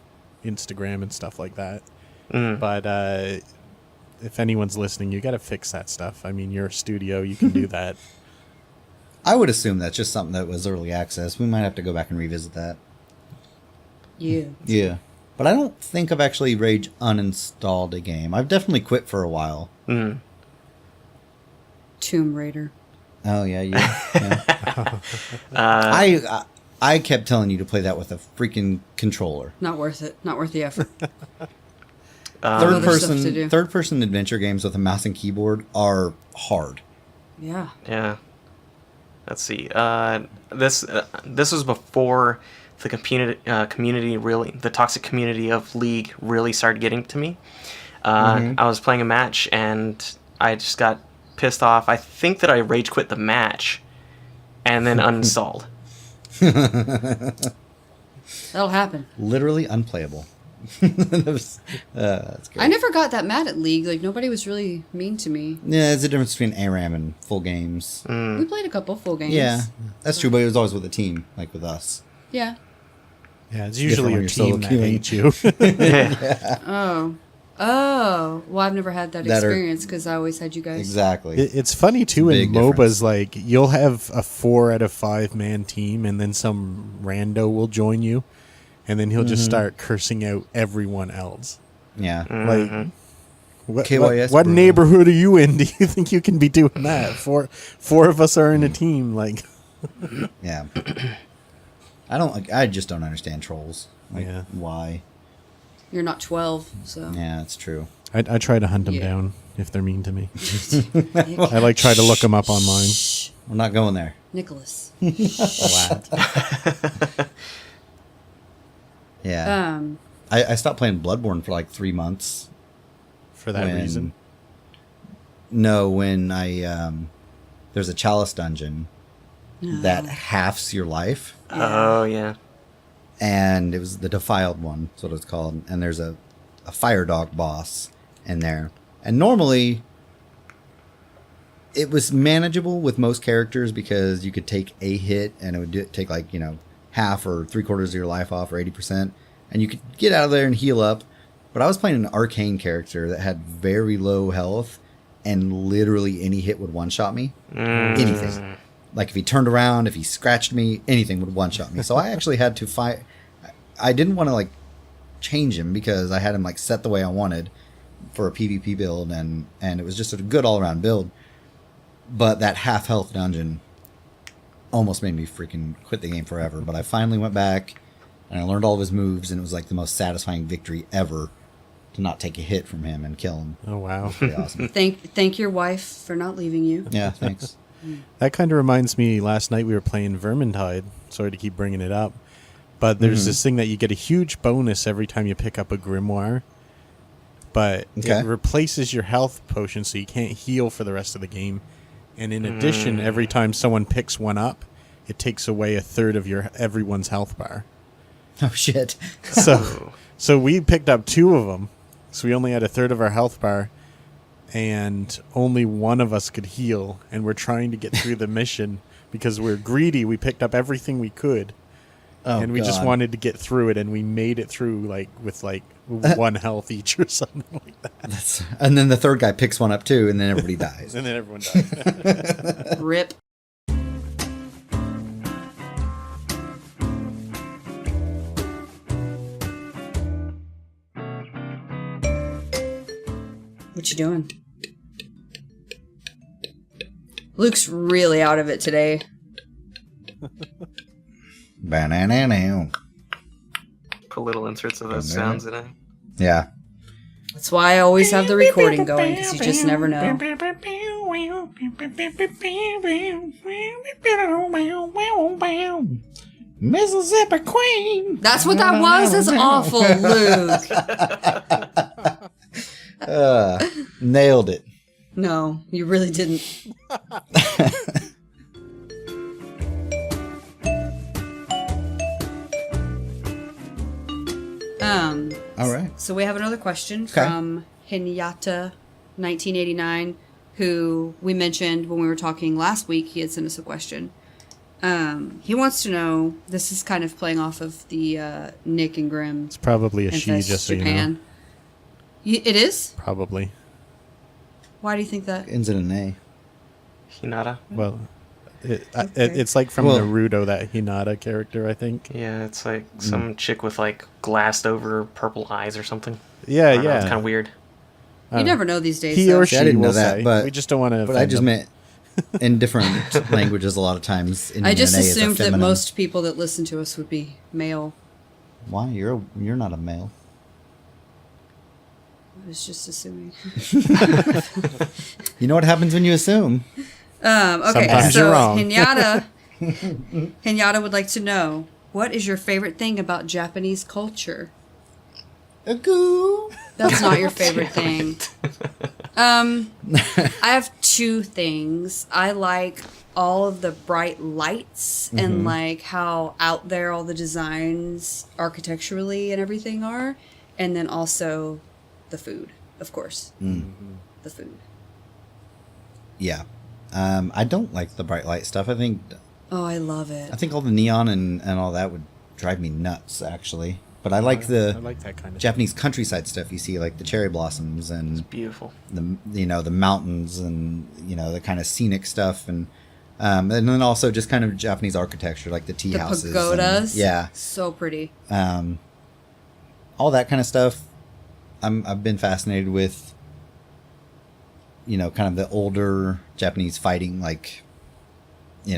Instagram and stuff like that. But if anyone's listening, you got to fix that stuff. I mean, you're a studio, you can do that. I would assume that's just something that was early access. We might have to go back and revisit that. Yeah. Yeah, but I don't think I've actually rage uninstalled a game. I've definitely quit for a while. Tomb Raider. Oh yeah, yeah. I kept telling you to play that with a freaking controller. Not worth it. Not worth the effort. Third stuff to do. person adventure games with a mouse and keyboard are hard. Yeah. Yeah. Let's see. This was before the community really, the toxic community of League really started getting to me. I was playing a match and I just got pissed off. I think that I rage quit the match and then uninstalled. That'll happen. Literally unplayable. That's great. I never got that mad at League. Like, nobody was really mean to me. Yeah, there's a difference between ARAM and full games. We played a couple full games. Yeah, that's true, but it was always with a team, like with us. Yeah. Yeah, it's usually your when you're solo team that queuing. hates you. Oh. Well, I've never had that experience because I always had you guys. Exactly. It's funny too in Big MOBAs, difference. like you'll have a 4 out of 5 man team, and then some rando will join you, and then he'll just start cursing out everyone else. Yeah. Like, KYS, what bro. neighborhood are you in? Do you think you can be doing that? Four of us are in a team. Like, Yeah. I just don't understand trolls. Like, Yeah. why? You're not 12, so. Yeah, that's true. I try to hunt them Yeah. down if they're mean to me. I like try to look them up online. Shh. We're not going there. Nicholas. Yeah. I stopped playing Bloodborne for like 3 months. For that reason. No, when there's a chalice dungeon that halves your life. Oh, yeah. And it was the Defiled one, that's what it's called. And there's a fire dog boss in there. And normally, it was manageable with most characters because you could take a hit and it would take like, half or 3/4 of your life off or 80%. And you could get out of there and heal up. But I was playing an arcane character that had very low health and literally any hit would one-shot me. Anything. Like if he turned around, if he scratched me, anything would one-shot me. So I actually had to fight. I didn't want to like change him because I had him like set the way I wanted for a PvP build, and it was just a good all-around build. But that half health dungeon almost made me freaking quit the game forever. But I finally went back and I learned all of his moves, and it was like the most satisfying victory ever to not take a hit from him and kill him. Oh, wow. Pretty awesome. Thank your wife for not leaving you. Yeah, thanks. That kind of reminds me, last night we were playing Vermintide. Sorry to keep bringing it up. But there's this thing that you get a huge bonus every time you pick up a grimoire. But it replaces your health potion, so you can't heal for the rest of the game. And in addition, every time someone picks one up, it takes away 1/3 of everyone's health bar. Oh, shit. So we picked up 2 of them. So we only had 1/3 of our health bar. And only one of us could heal. And we're trying to get through the mission because we're greedy. We picked up everything we could. Oh, and we just God. wanted to get through it. And we made it through with 1 health each or something like that. And then the third guy picks one up too, and then everybody dies. And then everyone died. Rip. What you doing? Luke's really out of it today. Banana. Put little inserts of those sounds in it. Yeah. That's why I always have the recording going, because you just never know. Mississippi Queen. That's what that was? That's awful, Luke. Nailed it. No, you really didn't. All right. So we have another question from Hinyata 1989, who we mentioned when we were talking last week. He had sent us a question. He wants to know, this is kind of playing off of the Nick and Grimm. It's probably a she, Infest just so you know. Japan. It is? Probably. Why do you think that? Ends in an A. Hinata. Well, it's like from Naruto, that Hinata character, I think. Yeah, it's like some chick with like glassed over purple eyes or something. Yeah, I don't know, yeah. It's kind of weird. You never know these days. He though. or she I didn't know will that, say. but we just don't want to. But I just meant in different languages a lot of times. I just an A is a assumed that feminine. most people that listen to us would be male. Why? You're not a male. I was just assuming. You know what happens when you assume? Okay, Sometimes so you're wrong. Hinyata would like to know, what is your favorite thing about Japanese culture? That's not your favorite thing. I have 2 things. I like all of the bright lights and like how out there all the designs architecturally and everything are. And then also the food, of course. The food. Yeah. I don't like the bright light stuff. I think Oh, I love it. all the neon and all that would drive me nuts, actually. But I like the I like that kind of Japanese countryside stuff. You see, like the cherry blossoms and Beautiful. the mountains and the kind of scenic stuff and then also just kind of Japanese architecture, like the tea The houses, pagodas. yeah, So pretty. all that kind of stuff. I've been fascinated with, kind of the older Japanese fighting, like,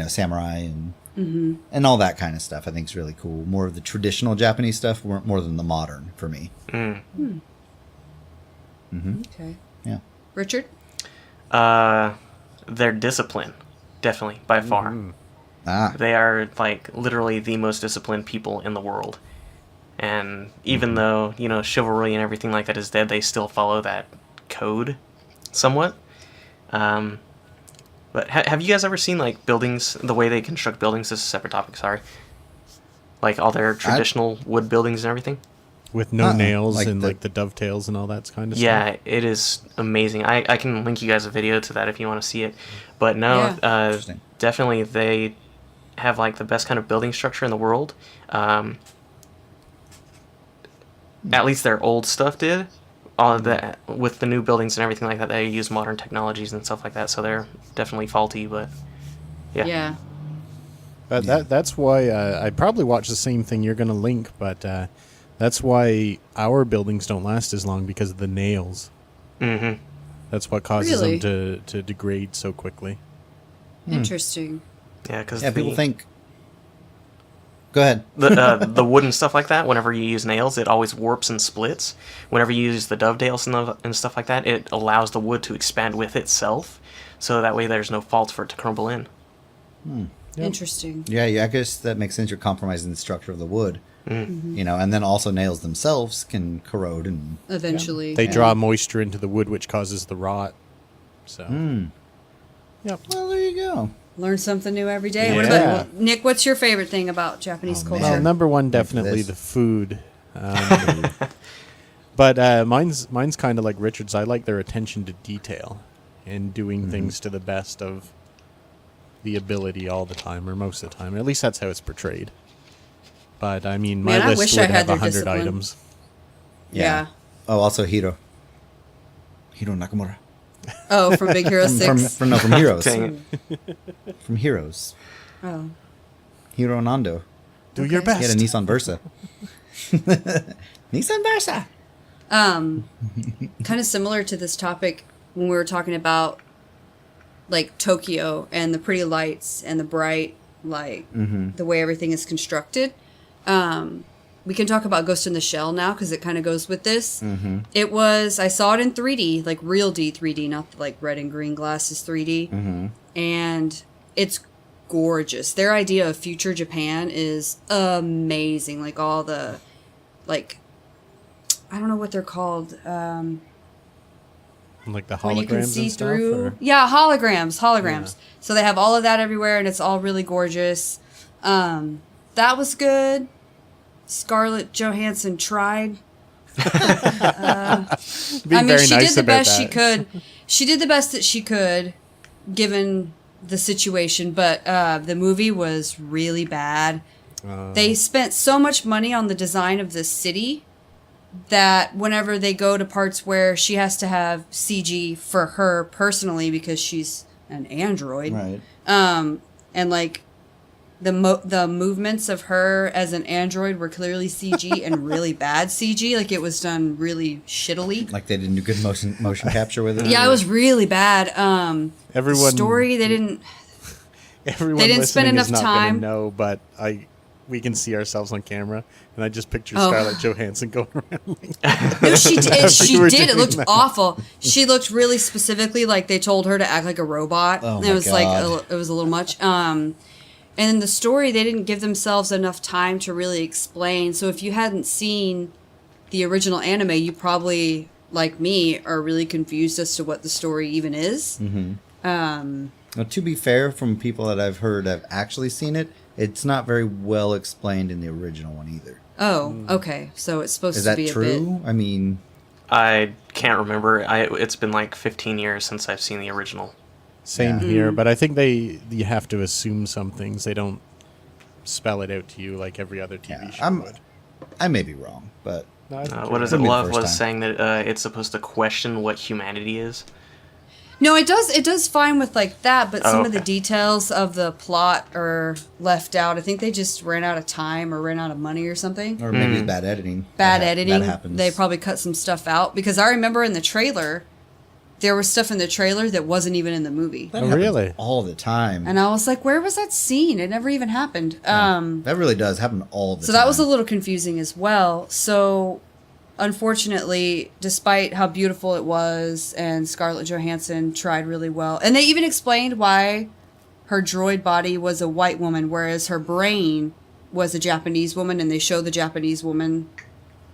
samurai and all that kind of stuff. I think is really cool. More of the traditional Japanese stuff, more than the modern for me. Okay. Yeah. Richard? Their discipline, definitely, by far. They are, like, literally the most disciplined people in the world. And even though, chivalry and everything like that is dead, they still follow that code somewhat. But have you guys ever seen, like, buildings, the way they construct buildings? This is a separate topic, sorry. Like, all their traditional wood buildings and everything? with no nails like and the- like the dovetails and all that kind of stuff. Yeah, it is amazing. I can link you guys a video to that if you want to see it. But no, Yeah. Interesting. definitely they have like the best kind of building structure in the world. At least their old stuff did. All of that with the new buildings and everything like that, they use modern technologies and stuff like that. So they're definitely faulty, but yeah. Yeah. That's why I probably watch the same thing you're going to link, but that's why our buildings don't last as long, because of the nails. Mm-hmm. That's what causes Really? them to degrade so quickly. Interesting. Yeah, because Yeah, people think. Go ahead. the wood and stuff like that, whenever you use nails, it always warps and splits. Whenever you use the dovetails and stuff like that, it allows the wood to expand with itself, so that way there's no fault for it to crumble in. Yep. Interesting. Yeah, I guess that makes sense. You're compromising the structure of the wood, Mm-hmm. and then also nails themselves can corrode and. Eventually. They draw moisture into the wood, which causes the rot. So, yep. Well, there you go. Learn something new every day. Yeah. What about Nick? What's your favorite thing about Japanese Oh, culture? man. Well, number one, After definitely this. the food. But mine's kind of like Richard's. I like their attention to detail and doing things to the best of the ability all the time, or most of the time. At least that's how it's portrayed. But I mean, my Man, I list wish would I had have their 100 discipline. items. Yeah. Oh, also Hiro Nakamura. Oh, from Big Hero From 6. from Heroes. Dang it. From Heroes. Oh. Hiro Nando. Do your Okay. He had a best. Nissan Versa. Nissan Versa. Kind of similar to this topic when we were talking about like Tokyo and the pretty lights and the bright, like the way everything is constructed. We can talk about Ghost in the Shell now because it kind of goes with this. It was, I saw it in 3D, like real D 3D, not like red and green glasses 3D. And it's gorgeous. Their idea of future Japan is amazing. Like all the, like, I don't know what they're called. Like the When you can holograms see and stuff. through. Or? Yeah, holograms. Yeah. So they have all of that everywhere, and it's all really gorgeous. That was good. Scarlett Johansson tried. Be I mean, very she nice did the about best she that. could. She did the best that she could, given the situation. But the movie was really bad. They spent so much money on the design of the city that whenever they go to parts where she has to have CG for her personally because she's an android, Right. and like the movements of her as an android were clearly CG and really bad CG. Like it was done really shittily. Like they didn't do good motion capture with it. Yeah, it was really bad. Everyone- The story they didn't. Everyone They didn't spend listening enough is not time. gonna know, but we can see ourselves on camera, and I just picture Oh. Scarlett Johansson going around. Like, No, she did. She we were did. It doing looked that. awful. She looked really specifically like they told her to act like a robot. Oh And my it was like God. it was a little much. And in the story, they didn't give themselves enough time to really explain. So if you hadn't seen the original anime, you probably, like me, are really confused as to what the story even is. Now, to be fair, from people that I've heard have actually seen it, it's not very well explained in the original one either. Oh, okay. So it's supposed Is to that be true? I mean, I can't remember. It's been like 15 years since I've seen the original. Same Yeah. here, but I think you have to assume some things. They don't spell it out to you like every other TV show would. I may be wrong, but No, I think What you're is Could it? be the Love first was time. saying that it's supposed to question what humanity is. No, it does. It does fine with like that, but some of the okay. details of the plot are left out. I think they just ran out of time or ran out of money or something. or maybe it's bad editing. Bad That editing. happens. They probably cut some stuff out because I remember in the trailer, there was stuff in the trailer that wasn't even in the movie, That Oh, happens really? all the time. and I was like, "Where was that scene? It never even happened." That really does happen all the time. So that was a little confusing as well. So, unfortunately, despite how beautiful it was, and Scarlett Johansson tried really well, and they even explained why her droid body was a white woman, whereas her brain was a Japanese woman, and they show the Japanese woman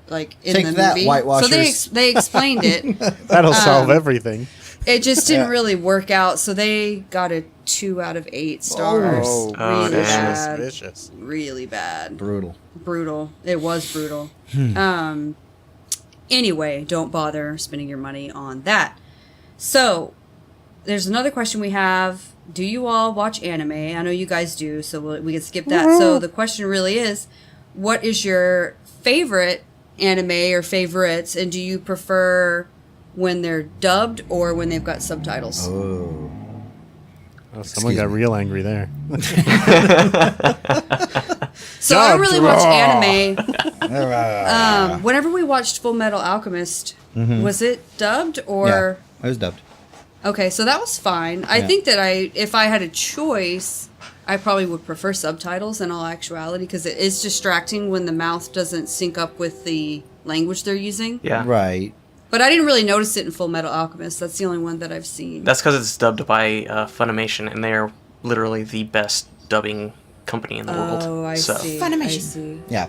like in Take the that, movie. whitewashers. So they explained it. That'll solve everything. It just didn't Yeah. really work out. So they got a 2 out of 8 stars. Oh, Oh, really damn. bad. Vicious. Really bad. brutal. It was brutal. Anyway, don't bother spending your money on that. So, there's another question we have. Do you all watch anime? I know you guys do, so we can skip that. So the question really is, what is your favorite anime or favorites, and do you prefer when they're dubbed or when they've got subtitles? Oh. Oh, someone Excuse got me. real angry there. So I don't really watch anime. Ah. Whenever we watched Full Metal Alchemist, was it dubbed or? Yeah, it was dubbed. Okay, so that was fine. I Yeah. think that if I had a choice, I probably would prefer subtitles in all actuality because it is distracting when the mouth doesn't sync up with the language they're using. Yeah. Right. But I didn't really notice it in Full Metal Alchemist. That's the only one that I've seen. That's because it's dubbed by Funimation, and they are literally the best dubbing company in the world. Oh, I so. see. I see. Yeah.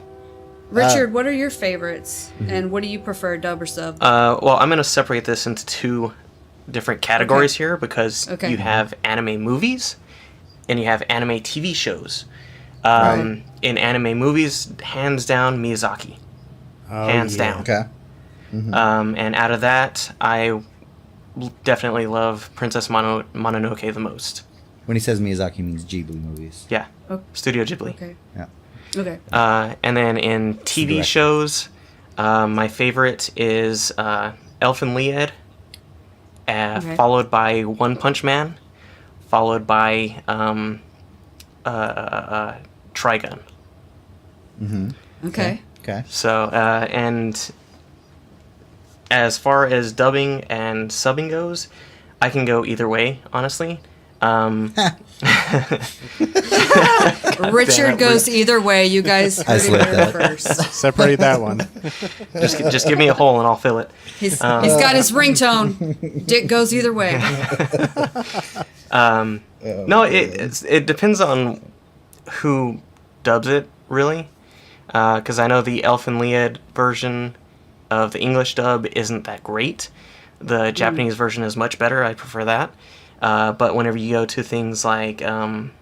Richard, what are your favorites? And what do you prefer, dub or sub? Well, I'm going to separate this into 2 different categories here because Okay. you have anime movies and you have anime TV shows. Right. In anime movies, hands down, Miyazaki. Oh, Hands yeah. down. Okay. And out of that, I definitely love Princess Mononoke the most. When he says Miyazaki, he means Ghibli movies. Yeah. Oh. Studio Ghibli. Okay. Yeah. Okay. And then in TV director. shows, my favorite is Elfen Lied, Okay. followed by One Punch Man, followed by Trigun. Okay. Okay. So, and as far as dubbing and subbing goes, I can go either way, honestly. Richard goes either way. You guys I heard it slipped here that. first. Separate that one. just give me a hole and I'll fill it. He's got his ringtone. Dick goes either way. No, it depends on who dubs it, really. Because I know the Elfen Lied version of the English dub isn't that great. The Japanese version is much better. I prefer that. But whenever you go to things like Cowboy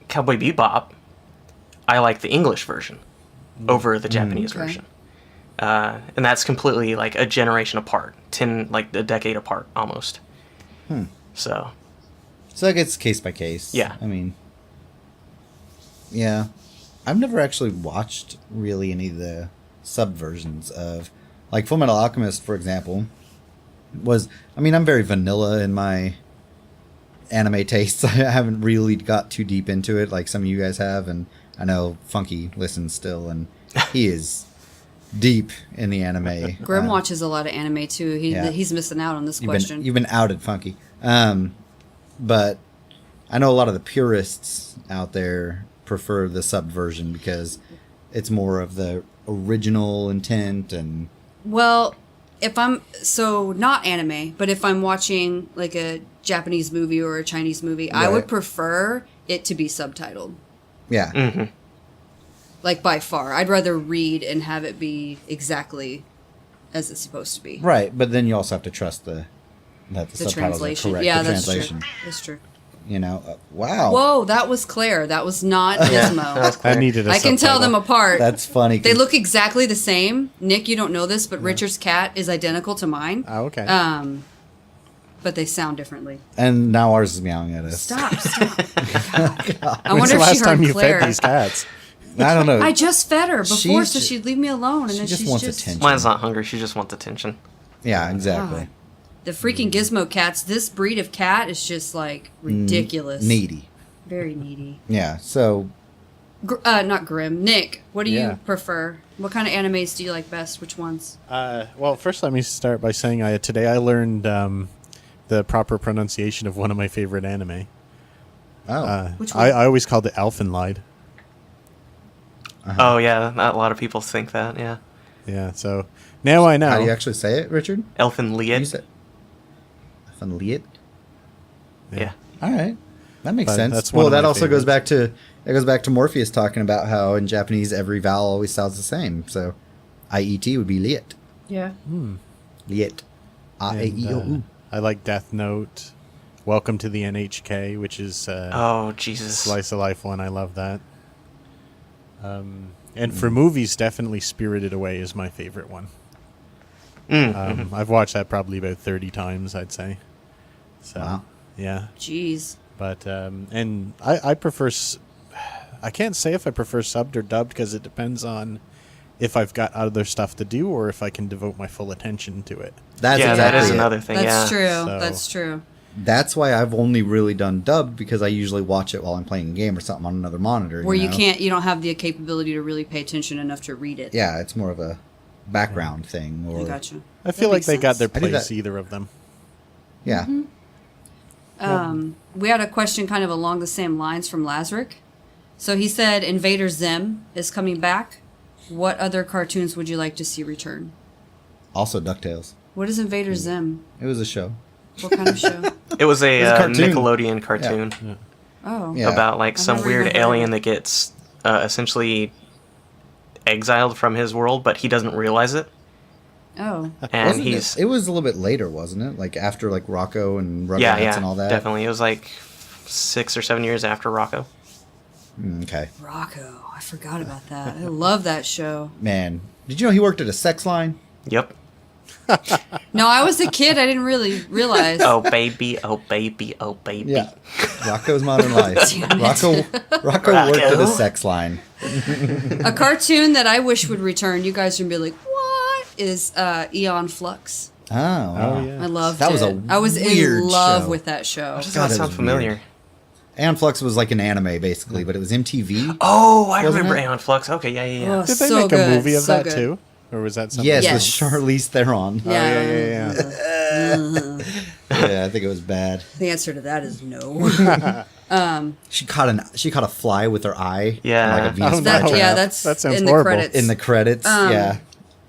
Bebop, I like the English version over the Japanese Okay. version. And that's completely like a generation apart, like a decade apart almost. So, So it gets case by case. Yeah. I mean, yeah. I've never actually watched really any of the subversions of, like, Full Metal Alchemist, for example, I'm very vanilla in my anime tastes. I haven't really got too deep into it like some of you guys have, and I know Funky listens still, and he is deep in the anime. Grim watches a lot of anime too. Yeah. He's missing out on this question. You've been outed, Funky. But I know a lot of the purists out there prefer the subversion because it's more of the original intent and Well, if I'm not anime, but if I'm watching like a Japanese movie or a Chinese movie, I Right. would prefer it to be subtitled. yeah. Like by far, I'd rather read and have it be exactly as it's supposed to be. Right, but then you also have to trust the that The subtitles are translation. correct. Yeah, the that's translation. true. That's true. You know, wow. Whoa, that was Claire. That was not Yeah, Gizmo. that was I clear. needed a I can tell them subtitle. apart. That's funny. They 'cause- look exactly the same. Nick, you don't know this, but Richard's cat is identical to mine. Oh, okay. But they sound differently. and now ours is meowing at us. Stop. I When's wonder the if last she time heard you Claire. fed these cats? I don't know. I just fed her before, She's so ju- she'd leave me alone, and she then just she's wants just attention. Mine's not hungry. She just wants attention. Yeah, exactly. God. The freaking Gizmo cats. This breed of cat is just like ridiculous. Needy. Very needy. Yeah. So Not grim. Nick, what do Yeah. you prefer? What kind of animes do you like best? Which ones? Well, first let me start by saying today I learned the proper pronunciation of one of my favorite anime. Which one? I always called it Elfenlied. Oh yeah, a lot of people think that. Yeah, Yeah, so now I know. how do you actually say it, Richard? Elfin You Liet. said Liet. Yeah. All right, that makes But sense. that's one Well, of that my also goes favorites. back to Morpheus talking about how in Japanese every vowel always sounds the same. So, IET would be Liet. Yeah. Liet. A-E-I-O-U. I like Death Note. Welcome to the NHK, which is Oh Jesus. slice of life one. I love that. And for movies, definitely Spirited Away is my favorite one. I've watched that probably about 30 times, I'd say. So, Wow. yeah. Jeez. But and I prefer. I can't say if I prefer subbed or dubbed because it depends on if I've got other stuff to do or if I can devote my full attention to it. That's Yeah, exactly that is it. another thing. That's yeah. true. So- That's true. That's why I've only really done dubbed because I usually watch it while I'm playing a game or something on another monitor. Where you know? you don't have the capability to really pay attention enough to read it. Yeah, it's more of a background thing. Or I gotcha. I feel That like makes they got their sense. I did place, that- either of them. Yeah. We had a question kind of along the same lines from Lazarick. So he said Invader Zim is coming back. What other cartoons would you like to see return? Also DuckTales. What is Invader Zim? It was a show. What kind of show? It was a, It was a cartoon. Nickelodeon cartoon Oh. Yeah. about like I've some never weird even heard of alien it. that gets essentially exiled from his world, but he doesn't realize it. Oh. And Wasn't he's it was a little bit later, wasn't it? Like after like Rocco and Rugrats yeah, and all that. definitely. It was like 6 or 7 years after Rocco. Okay. Rocco. I forgot about that. I love that show. Man, did you know he worked at a sex line? Yep. No, I was a kid. I didn't really realize. Oh baby, oh baby, oh baby. Yeah. Rocco's Modern Life. Damn it. Rocco worked at a sex line. A cartoon that I wish would return, you guys are going to be like, what? Is Eon Flux. Oh. wow. yeah. I loved That it. was a I was weird in love show. with that show. Why does God, that it sound was familiar? weird. Aeon Flux was like an anime basically, but it was MTV. Oh, I Wasn't remember it? Aeon Flux. Okay, yeah. Oh, Did they so make good, a movie of so that good. too? Or was that something? Yes, Yes. with Charlize Theron. Yeah. Yeah, I think it was bad. The answer to that is no. She caught a fly with her eye. Yeah. Like a Venus Oh, no. That, flytrap yeah, that's That sounds in the horrible. credits. in the credits. Yeah.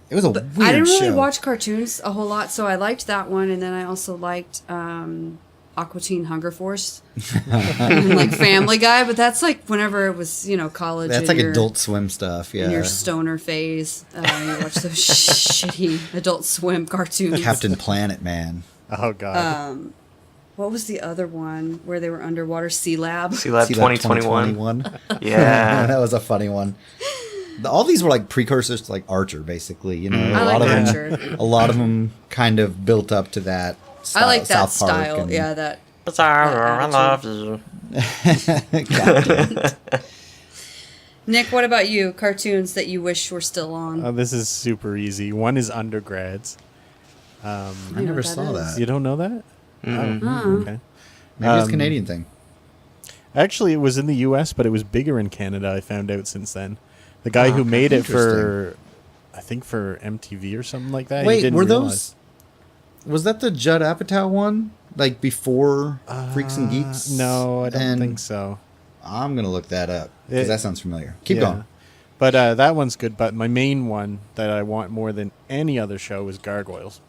It was a weird I didn't really show. watch cartoons a whole lot, so I liked that one, and then I also liked Aqua Teen Hunger Force, and, like Family Guy. But that's like whenever it was, college. That's and like you're Adult Swim stuff. Yeah. in your stoner phase. You watch those shitty Adult Swim cartoons. Captain Planet, man. Oh god. What was the other one where they were underwater? Sea Lab. Sea Lab See that 2021. 2021? Yeah. That was a funny one. All these were like precursors to like Archer, basically. You know, I like of Archer. them. A lot of them kind of built up to that. Style, I like that South Park style. and- Yeah, that. I love you. God, Nick, what about you? Cartoons that you wish were still on? Oh, this is super easy. One is Undergrads. I know never what saw that is. that. You don't know that? Mm-hmm. Oh, okay. Maybe it's a Canadian thing. Actually, it was in the U.S., but it was bigger in Canada. I found out since then. The guy who made it for, I think for MTV or something like that. he Wait, didn't were realize. those? Was that the Judd Apatow one? Like before Freaks and Geeks? No, I don't And think so. I'm gonna look that up because It- that sounds familiar. Keep Yeah. going. But that one's good. But my main one that I want more than any other show is Gargoyles.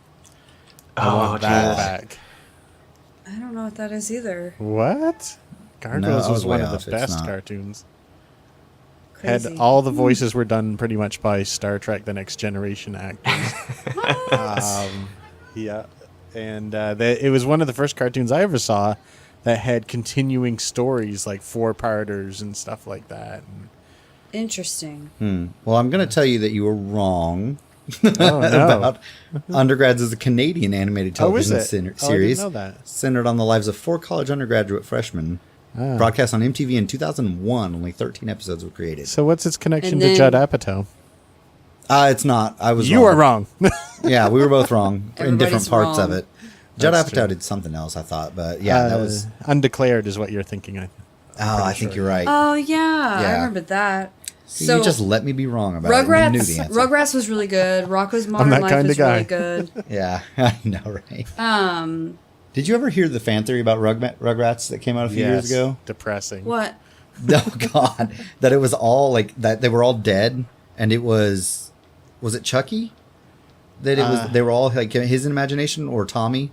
I Oh, want that geez. back. I don't know what that is either. What? Gargoyles I was was one way of the off. It's best not. cartoons. Crazy. Had all the voices were done pretty much by Star Trek: The Next Generation actors. Yeah, and it was one of the first cartoons I ever saw that had continuing stories, like 4-parters and stuff like that. Interesting. Well, I'm going to tell you that you were wrong Oh, no. about Undergrads is a Canadian animated Oh, is television it? series I didn't know that. centered on the lives of 4 college undergraduate freshmen. Broadcast on MTV in 2001. Only 13 episodes were created. So what's its connection And to then- Judd Apatow? It's not. I was You are wrong. Yeah, we were both wrong in different Everybody's parts of wrong. it. Judd That's Apatow true. did something else, I thought. But yeah, that was... Undeclared is what you're thinking. I think you're right. Oh yeah, Yeah. I remember that. See, So you just let me be wrong about it. You knew Rugrats, the answer. Rugrats was really good. Rocko's Modern that Life kinda was guy. really good. Yeah, I know, right? Did you ever hear the fan theory about Rugrats that came out a few years ago? Depressing. What? Oh God, that it was all like that. They were all dead, and it was it Chucky? That it was. They were all like his imagination or Tommy,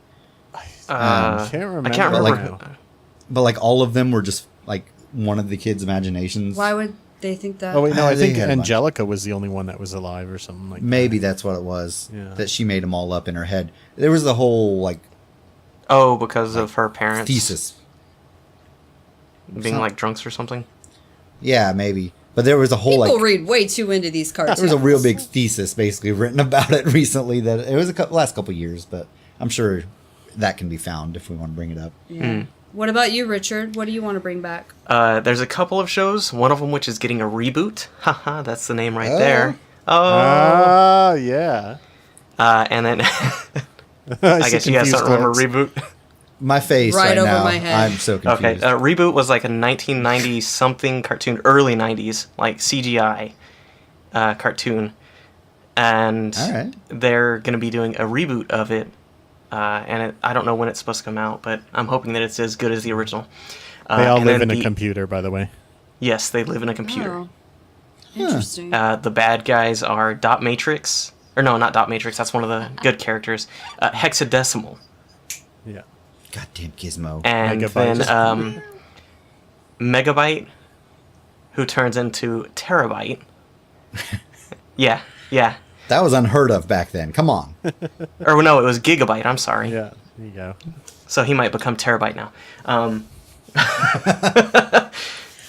I can't remember. I can't remember. now. but like all of them were just like one of the kids' imaginations. Why would they think that? Oh wait, no, I They think had a bunch. Angelica was the only one that was alive or something like Maybe that. that's what it was. Yeah. That she made them all up in her head. There was the whole like Oh, because of her parents thesis. being like drunks or something. Yeah, maybe. But there was a whole People like read way too into these cartoons. there was a real big thesis basically written about it recently. That it was last couple years, but I'm sure that can be found if we want to bring it up. Yeah. What about you, Richard? What do you want to bring back? There's a couple of shows, one of them which is getting a reboot. Haha, that's the name right Oh. there. Ah, yeah. And then I guess you guys don't remember Reboot. My face Right right, over now. my head. I'm so Okay, confused. Reboot was like a 1990 something cartoon, early 90s, like CGI cartoon. And All right. they're going to be doing a reboot of it. I don't know when it's supposed to come out, but I'm hoping that it's as good as the original. They all and live then in a computer, by the way. Yes, they live in a computer. Oh, interesting. The bad guys are Dot Matrix. Or no, not Dot Matrix. That's one of the good characters. Hexadecimal. Yeah. Goddamn Gizmo. And Megabyte. then Megabyte, who turns into Terabyte. Yeah. That was unheard of back then. Come on. Or no, it was Gigabyte. I'm sorry. Yeah. There you go. So he might become Terabyte now.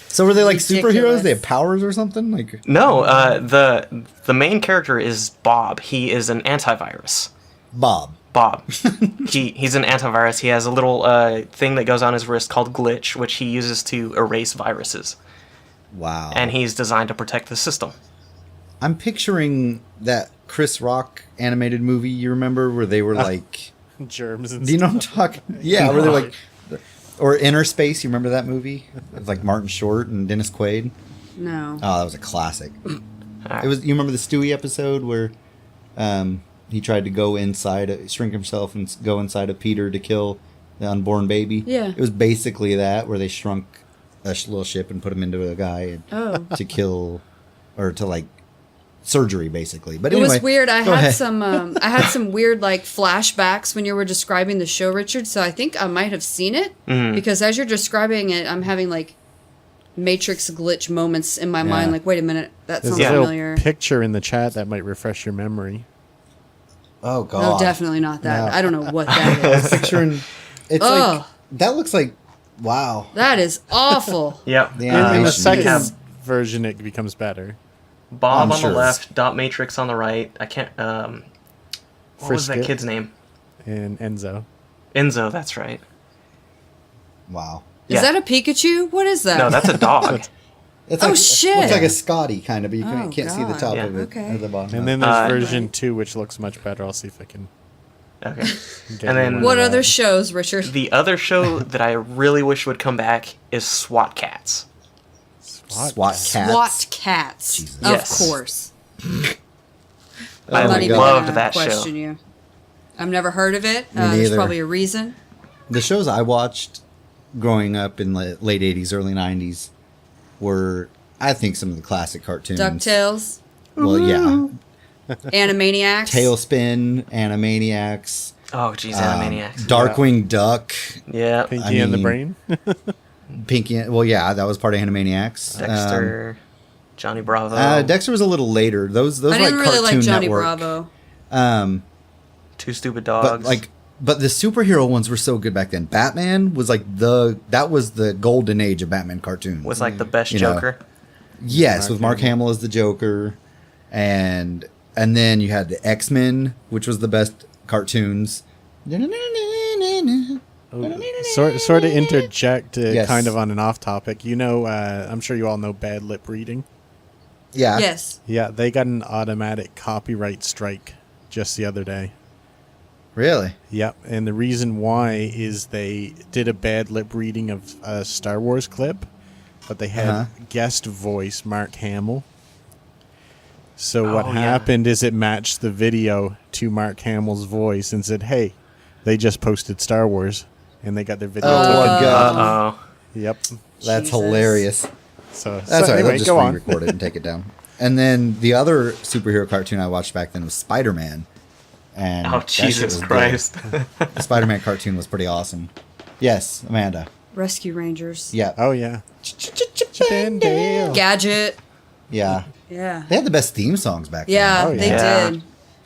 So were they like Ridiculous. superheroes? They have powers or something? Like No, the main character is Bob. He is an antivirus. Bob. Bob. He's an antivirus. He has a little thing that goes on his wrist called Glitch, which he uses to erase viruses. Wow. And he's designed to protect the system. I'm picturing that Chris Rock animated movie you remember where they were like Germs and do you know what I'm talking? Yeah, where they're like or Inner Space, you remember that movie? It was like Martin Short and Dennis Quaid. No. Oh, that was a classic. Alright. It was. You remember the Stewie episode where he tried to go inside, shrink himself, and go inside of Peter to kill the unborn baby? Yeah. It was basically that, where they shrunk a little ship and put him into a guy to kill, or to like surgery, basically. But It anyway, was weird. I go had ahead. some I had some weird like flashbacks when you were describing the show, Richard. So I think I might have seen it because as you're describing it, I'm having like Matrix glitch moments in my mind. Like, wait a minute, that There's sounds a little familiar. picture in the chat that might refresh your memory. Oh God! No, definitely not that. No. I don't know what that is. Picturing, it's Ugh. like that looks like wow. That is awful. Yep. The In the animation. second Yeah. version, it becomes better. Bob I'm on sure. the left, Dot Matrix on the right. I can't. What was that Frisket. kid's name? And Enzo. Enzo. That's right. Wow. Is Yeah. that a Pikachu? What is that? No, that's a dog. It's Oh, like, shit. Looks like a Scotty kind of, but you Oh, can't see the God. top Yeah. of it Okay. or the bottom. And then there's version Right. 2, which looks much better. I'll see if I can Okay. get And then- you What one of other that. shows, Richard? The other show that I really wish would come back is SWAT Cats. SWAT cats. SWAT cats. Jesus. Of Yes. course. I I'm not even loved gonna that question show. you. I've never heard of it. Me There's neither. probably a reason. The shows I watched growing up in the late 80s, early 90s were, I think, some of the classic cartoons. DuckTales, Well, yeah. Animaniacs. Tailspin, Animaniacs, Oh, geez, Animaniacs. Darkwing Duck, Yeah. Pinky I and the mean, Brain. Pinky. Well, yeah, that was part of Animaniacs. Dexter, Johnny Bravo, Dexter was a little later. Those I were didn't like really Cartoon like Johnny Network. Bravo. Two Stupid But Dogs. like but the superhero ones were so good back then. Batman was like that was the golden age of Batman cartoons. Was like the best You know. Joker. Yes, Mark with Mark Hamill as the Joker, and then you had the X-Men, which was the best cartoons. Sort of interject Yes. kind of on an off topic. You know, I'm sure you all know bad lip reading. Yeah. Yes. Yeah, they got an automatic copyright strike just the other day. Really? Yep, and the reason why is they did a bad lip reading of a Star Wars clip, but they had guest voice Mark Hamill. So what Oh, yeah. happened is it matched the video to Mark Hamill's voice and said, "Hey, they just posted Star Wars," and they got their video. Oh my taken. god. Oh. Yep. That's Jesus. hilarious. So That's all right. anyway, They'll just go on. re-record it and take it down. And then the other superhero cartoon I watched back then was Spider-Man. And Oh, that shit Jesus was Christ. good. The Spider-Man cartoon was pretty awesome. Yes, Amanda. Rescue Rangers. Yeah. Oh yeah. Chippendale. Gadget. Yeah. Yeah. They had the best theme songs back then. Yeah, Oh, they yeah. did.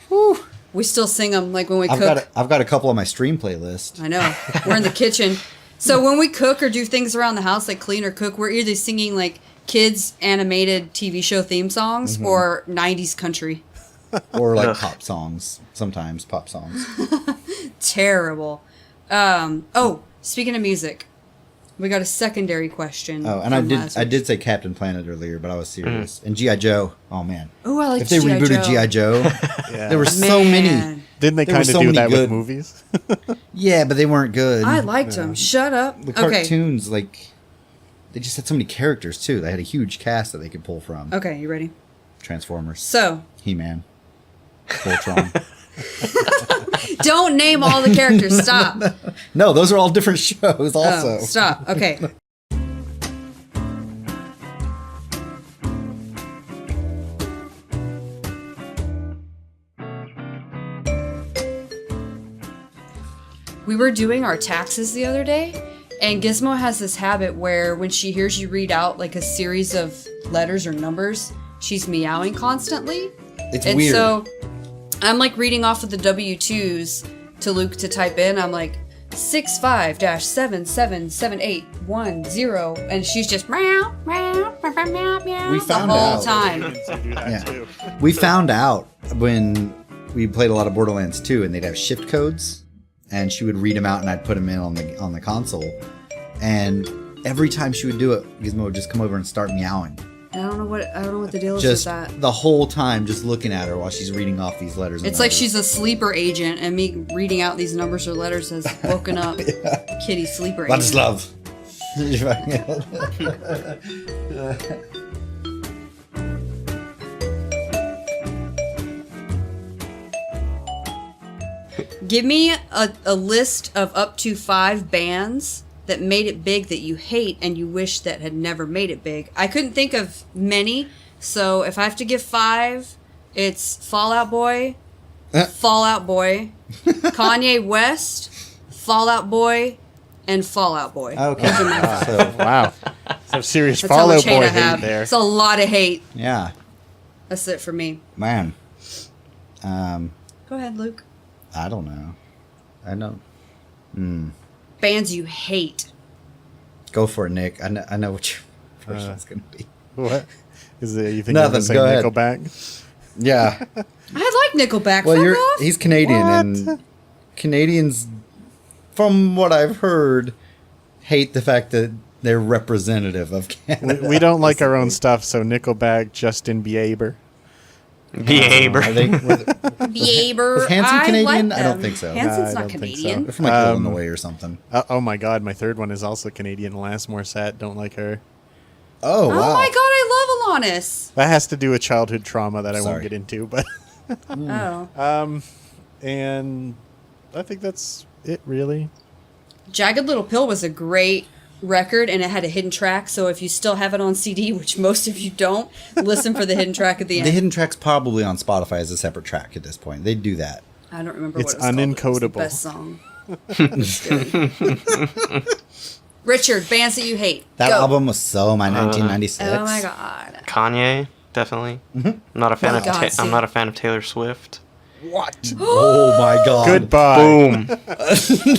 Whew. We still sing them like when we cook. I've got a couple on my stream playlist. I know. We're in the kitchen. So when we cook or do things around the house, like clean or cook, we're either singing like kids animated TV show theme songs or 90s country. Or like Ugh. pop songs. Sometimes pop songs. Terrible. Speaking of music, we got a secondary question. Oh, and I did say Captain Planet earlier, but I was serious. And G.I. Joe. Oh man. Oh, I like If they rebooted G.I. Joe, Yeah. there were so many. Didn't they There were kind of so do many that good- with movies? Yeah, but they weren't good. I liked them. Shut up. The Okay. cartoons, like, they just had so many characters too. They had a huge cast that they could pull from. Okay, you ready? Transformers, So, He-Man, Voltron. don't name all the characters. Stop. No, those are all different shows. Also, Oh, stop. Okay. We were doing our taxes the other day, and Gizmo has this habit where when she hears you read out like a series of letters or numbers, she's meowing constantly. it's And weird. so I'm like reading off of the W-2s to Luke to type in. I'm like 65-7778110, and she's just meow, meow, meow, meow, meow We the found whole out. time. Yeah. We found out when we played a lot of Borderlands 2, and they'd have shift codes, and she would read them out, and I'd put them in on the console. And every time she would do it, Gizmo would just come over and start meowing. I don't know what the deal is Just with that. the whole time, just looking at her while she's reading off these letters. And It's like numbers. she's a sleeper agent, and me reading out these numbers or letters has woken up Kitty sleeper agent. Ladislav. Give me a list of up to 5 bands that made it big that you hate and you wish that had never made it big. I couldn't think of many, so if I have to give 5, it's Fall Out Boy, Kanye West, Fall Out Boy, and Fall Out Boy. Okay. So, Wow. Some serious That's how Follow much hate Boy I hate have. there. It's a lot of hate. yeah, That's it for me. man. Go ahead, Luke. I don't know. I don't. Bands you hate. Go for it, Nick. I know what your first one's gonna be. What? Is it, you think Nothing, I'm say go ahead. Nickelback? Yeah. I like Nickelback. Well, Fuck off. he's Canadian, What? and Canadians, from what I've heard, hate the fact that they're representative of Canada. We don't like our own stuff, so Nickelback, Justin Bieber. Behavior. Are they? Bieber. Was Hanson I Canadian? like I don't them. think so. Hanson's No, I not don't think so. Canadian. They're from like Illinois or something. Oh my god, my third one is also Canadian. Alanis Morissette, don't like her. Oh wow! Oh my god, I love Alanis. That has to do with childhood trauma that I won't Sorry. get into, but Oh. and I think that's it really. Jagged Little Pill was a great record, and it had a hidden track, so if you still have it on CD, which most of you don't, listen for the hidden track at the end. The hidden track's probably on Spotify as a separate track at this point. They do that. I don't remember It's what it was called. It was the unencodable. best song. Richard, bands that you hate. That Go. album was so my 1996. Oh my god. Kanye, definitely. I'm not a fan Oh of. God, I'm see. not a fan of Taylor Swift. What? Oh my god. Goodbye. Boom.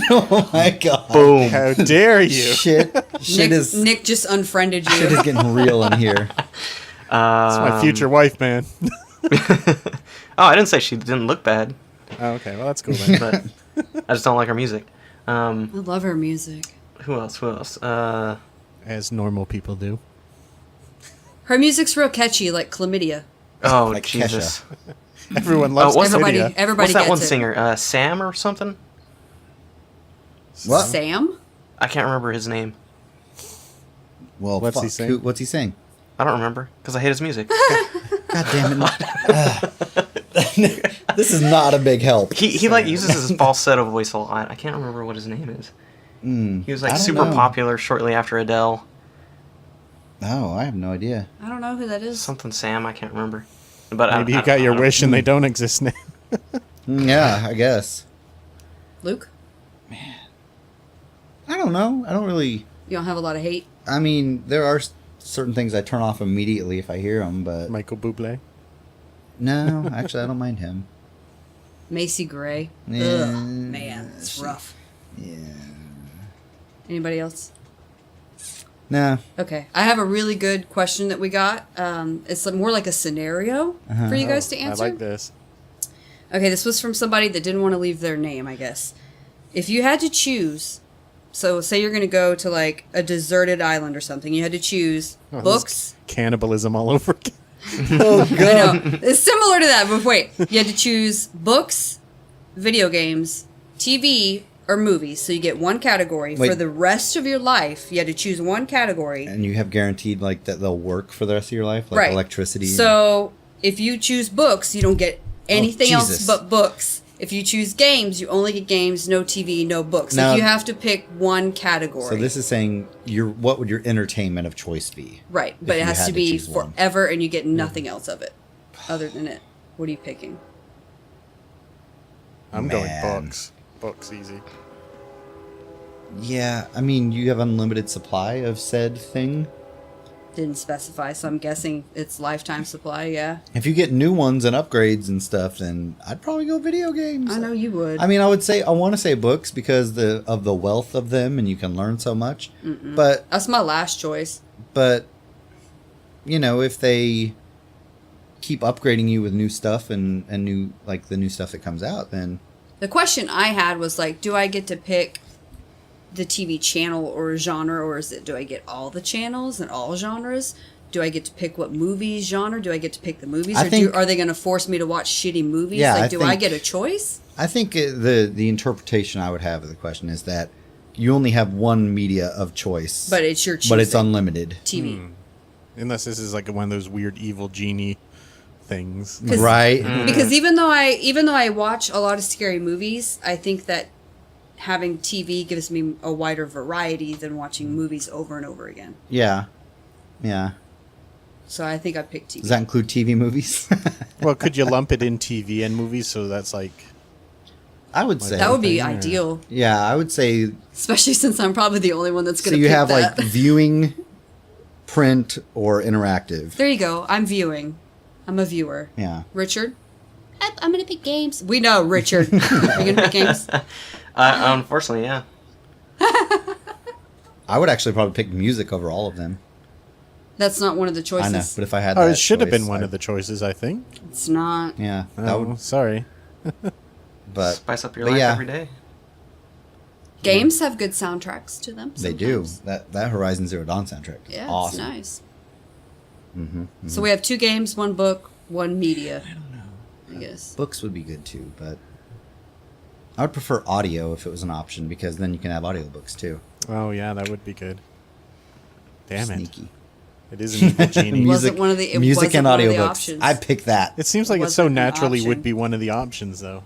Oh my god. Boom. How dare you? Shit is Nick just unfriended shit you. is getting real in here. It's my future wife, man. Oh, I didn't say she didn't look bad, Oh, okay, well, that's cool then. but I just don't like her music. I love her music. Who else? As normal people do. Her music's real catchy, like Chlamydia. Oh, Like Jesus. Everyone loves what's Everybody, Chlamydia. everybody What's that gets one it. singer? Sam or something? What? Sam? I can't remember his name. Well, What's he fuck. saying? What's he saying? I don't remember because I hate his music. God damn it. This is not a big help. He like uses his falsetto voice a lot. I can't remember what his name is. He was I like don't super know. popular shortly after Adele. Oh, I have no idea. I don't know who that is. Something Sam, I can't remember. But Maybe you got your wish and they don't exist now. Yeah, I guess. Luke? I don't know. I don't really. You don't have a lot of hate? I mean, there are certain things I turn off immediately if I hear them, but Michael Bublé. no, actually, I don't mind him. Macy Gray? Yeah. Ugh, man, it's rough. Yeah. Anybody else? Nah. Okay, I have a really good question that we got. It's more like a scenario for you guys to answer. I like this. Okay, this was from somebody that didn't want to leave their name, I guess. If you had to choose, so say you're going to go to like a deserted island or something, you had to choose Oh, this books. is cannibalism all over again. Oh, I know. It's similar to that, but wait. You had to choose books, video games, TV, or movies. So you get one category. Wait. For the rest of your life, you had to choose one category. And you have guaranteed like that they'll work for the rest of your life, like Right. electricity. So if you choose books, you don't get anything else Jesus. but books. If you choose games, you only get games, no TV, no books. Now- Like you have to pick one category. So this is saying what would your entertainment of choice be? right, but if it you has had to to be choose one. forever, and you get nothing else of it other than it. What are you picking? I'm going Man. books. Books, easy. Yeah, I mean, you have unlimited supply of said thing. Didn't specify, so I'm guessing it's lifetime supply. Yeah, If you get new ones and upgrades and stuff, then I'd probably go video games. I know you would. I mean, I want to say books because of the wealth of them, and you can learn so much. But That's my last choice. you know, if they keep upgrading you with new stuff and new like the new stuff that comes out, then The question I had was like, do I get to pick the TV channel or genre, or do I get all the channels and all genres? Do I get to pick what movies genre? Do I get to pick the movies, I or think- are they going to force me to watch shitty movies? Yeah, like, I do I think- get a choice? I think the interpretation I would have of the question is that you only have one media of choice, But it's your choosing. but it's unlimited. TV. Unless this is like one of those weird evil genie things. 'Cause- Right? Because even though I watch a lot of scary movies, I think that having TV gives me a wider variety than watching movies over and over again. Yeah. Yeah. So I think I picked TV. Does that include TV movies? Well, could you lump it in TV and movies so that's like... I would say. that would be everything, or- ideal, Yeah, I would say. especially since I'm probably the only one that's So going to you pick have that. like viewing, print, or interactive. There you go. I'm viewing. I'm a viewer. Yeah. Richard? I'm going to pick games. We know, Richard. Are you going to pick games? Unfortunately, yeah. I would actually probably pick music over all of them. That's not one of the I choices. know, but if I had, Oh, that it should have choice, been one I- of the choices, I think. It's not. Yeah, that Oh, would. sorry. But Spice up your but life yeah. every day. Games have good soundtracks to them. they do. sometimes. That Horizon Zero Dawn soundtrack. Is Yeah, awesome. it's nice. So we have 2 games, 1 book, 1 media. I don't know. I guess. Books would be good too, but I would prefer audio if it was an option because then you can have audiobooks too. Oh, yeah, that would be good. Damn it. Sneaky. It is an evil genie. It wasn't one of the- it music wasn't and one of the audiobooks. options. I'd pick that. It seems like it so wasn't an naturally would option. be one of the options, though.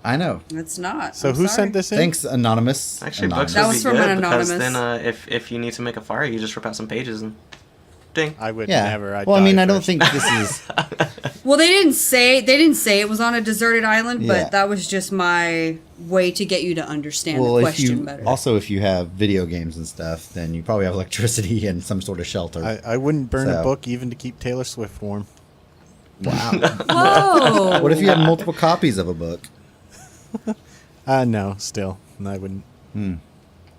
I know. It's not. So I'm who sorry. sent this in? Thanks, anonymous. Actually, Anonymous. books That would was be from good an because anonymous. then if you need to make a fire, you just rip out some pages and ding. I would Yeah. never. I'd well, I die mean, I don't first. think this is. Well, they didn't say it was on a deserted island, but Yeah. that was just my way to get you to understand Well, the if question you better. if you have video games and stuff, then you probably have electricity and some sort of shelter. I wouldn't burn So- a book even to keep Taylor Swift warm. Wow. Whoa! What if you had multiple copies of a book? No, still. I wouldn't.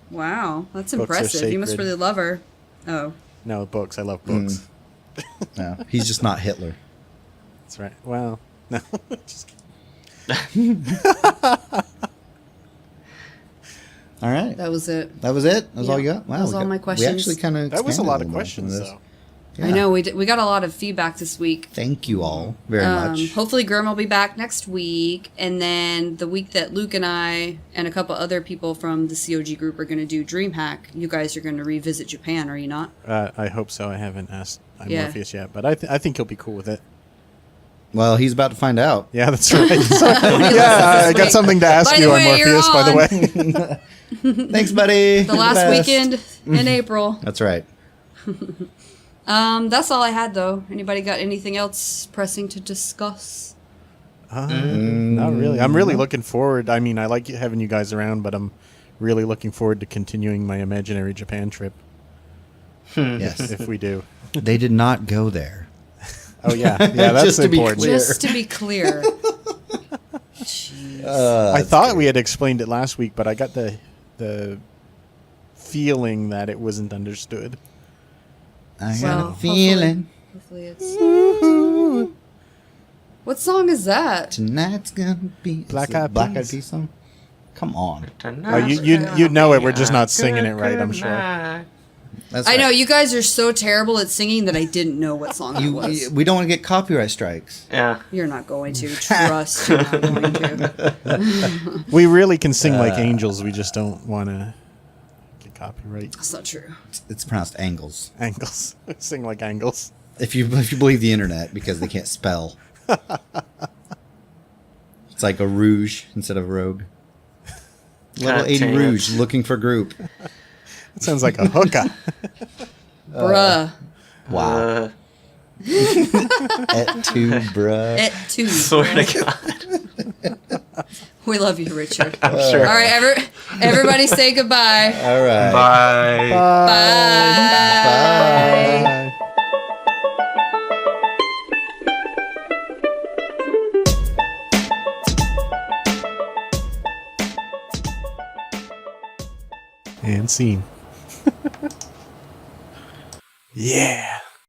Wow, that's Books are impressive. You must sacred. really love her. Oh, No, books. I love books. No, he's just not Hitler. That's right. Well, no. Just kidding. All right. that was it. That was it? That was all you Yeah, got? Wow. that was we all got- my We questions. actually kind of That was a lot of questions, though. Yeah. I know we got a lot of feedback this week. Thank you all very much. Hopefully, Grim will be back next week, and then the week that Luke and I and a couple other people from the COG group are going to do DreamHack, you guys are going to revisit Japan, are you not? I hope so. I haven't asked Yeah. Morpheus yet, but I think he'll be cool with it. Well, he's about to find out. Yeah, that's right. Yeah, I got something to ask By you the on way, you're Morpheus, by the on. way. Thanks, buddy. The last weekend in April. That's right. That's all I had, though. Anybody got anything else pressing to discuss? Not really. I'm really looking forward. I mean, I like having you guys around, but I'm really looking forward to continuing my imaginary Japan trip Yes. if we do. They did not go there. Oh yeah, yeah, that's Just to be important. clear. Just to be clear. Jeez. I thought we had explained it last week, but I got the feeling that it wasn't understood. I got Well, a feeling Hopefully it's... What song is that? tonight's gonna be Black Eyed Black Eyed Peas. Peas song. Come on, Oh, you know it. We're just not singing it right. I'm sure. that's I know, right. you guys are so terrible at singing that I didn't know what song it was. We don't want to get copyright strikes. Yeah. You're not going to. Trust you're not going to. We really can sing like angels. We just don't want to get copyright That's not true. It's pronounced angles. angles. Sing like angles. If you believe the internet, because they can't spell. It's like a rouge instead of rogue. Level God 80 damn it. rouge looking for group. It sounds like a hookah. Bruh. Wow. Et tu, bruh. Et tu. Swear to God. We love you, Richard. I'm sure. All right, everybody say goodbye. All right. Bye. Bye. Bye. And scene. Yeah.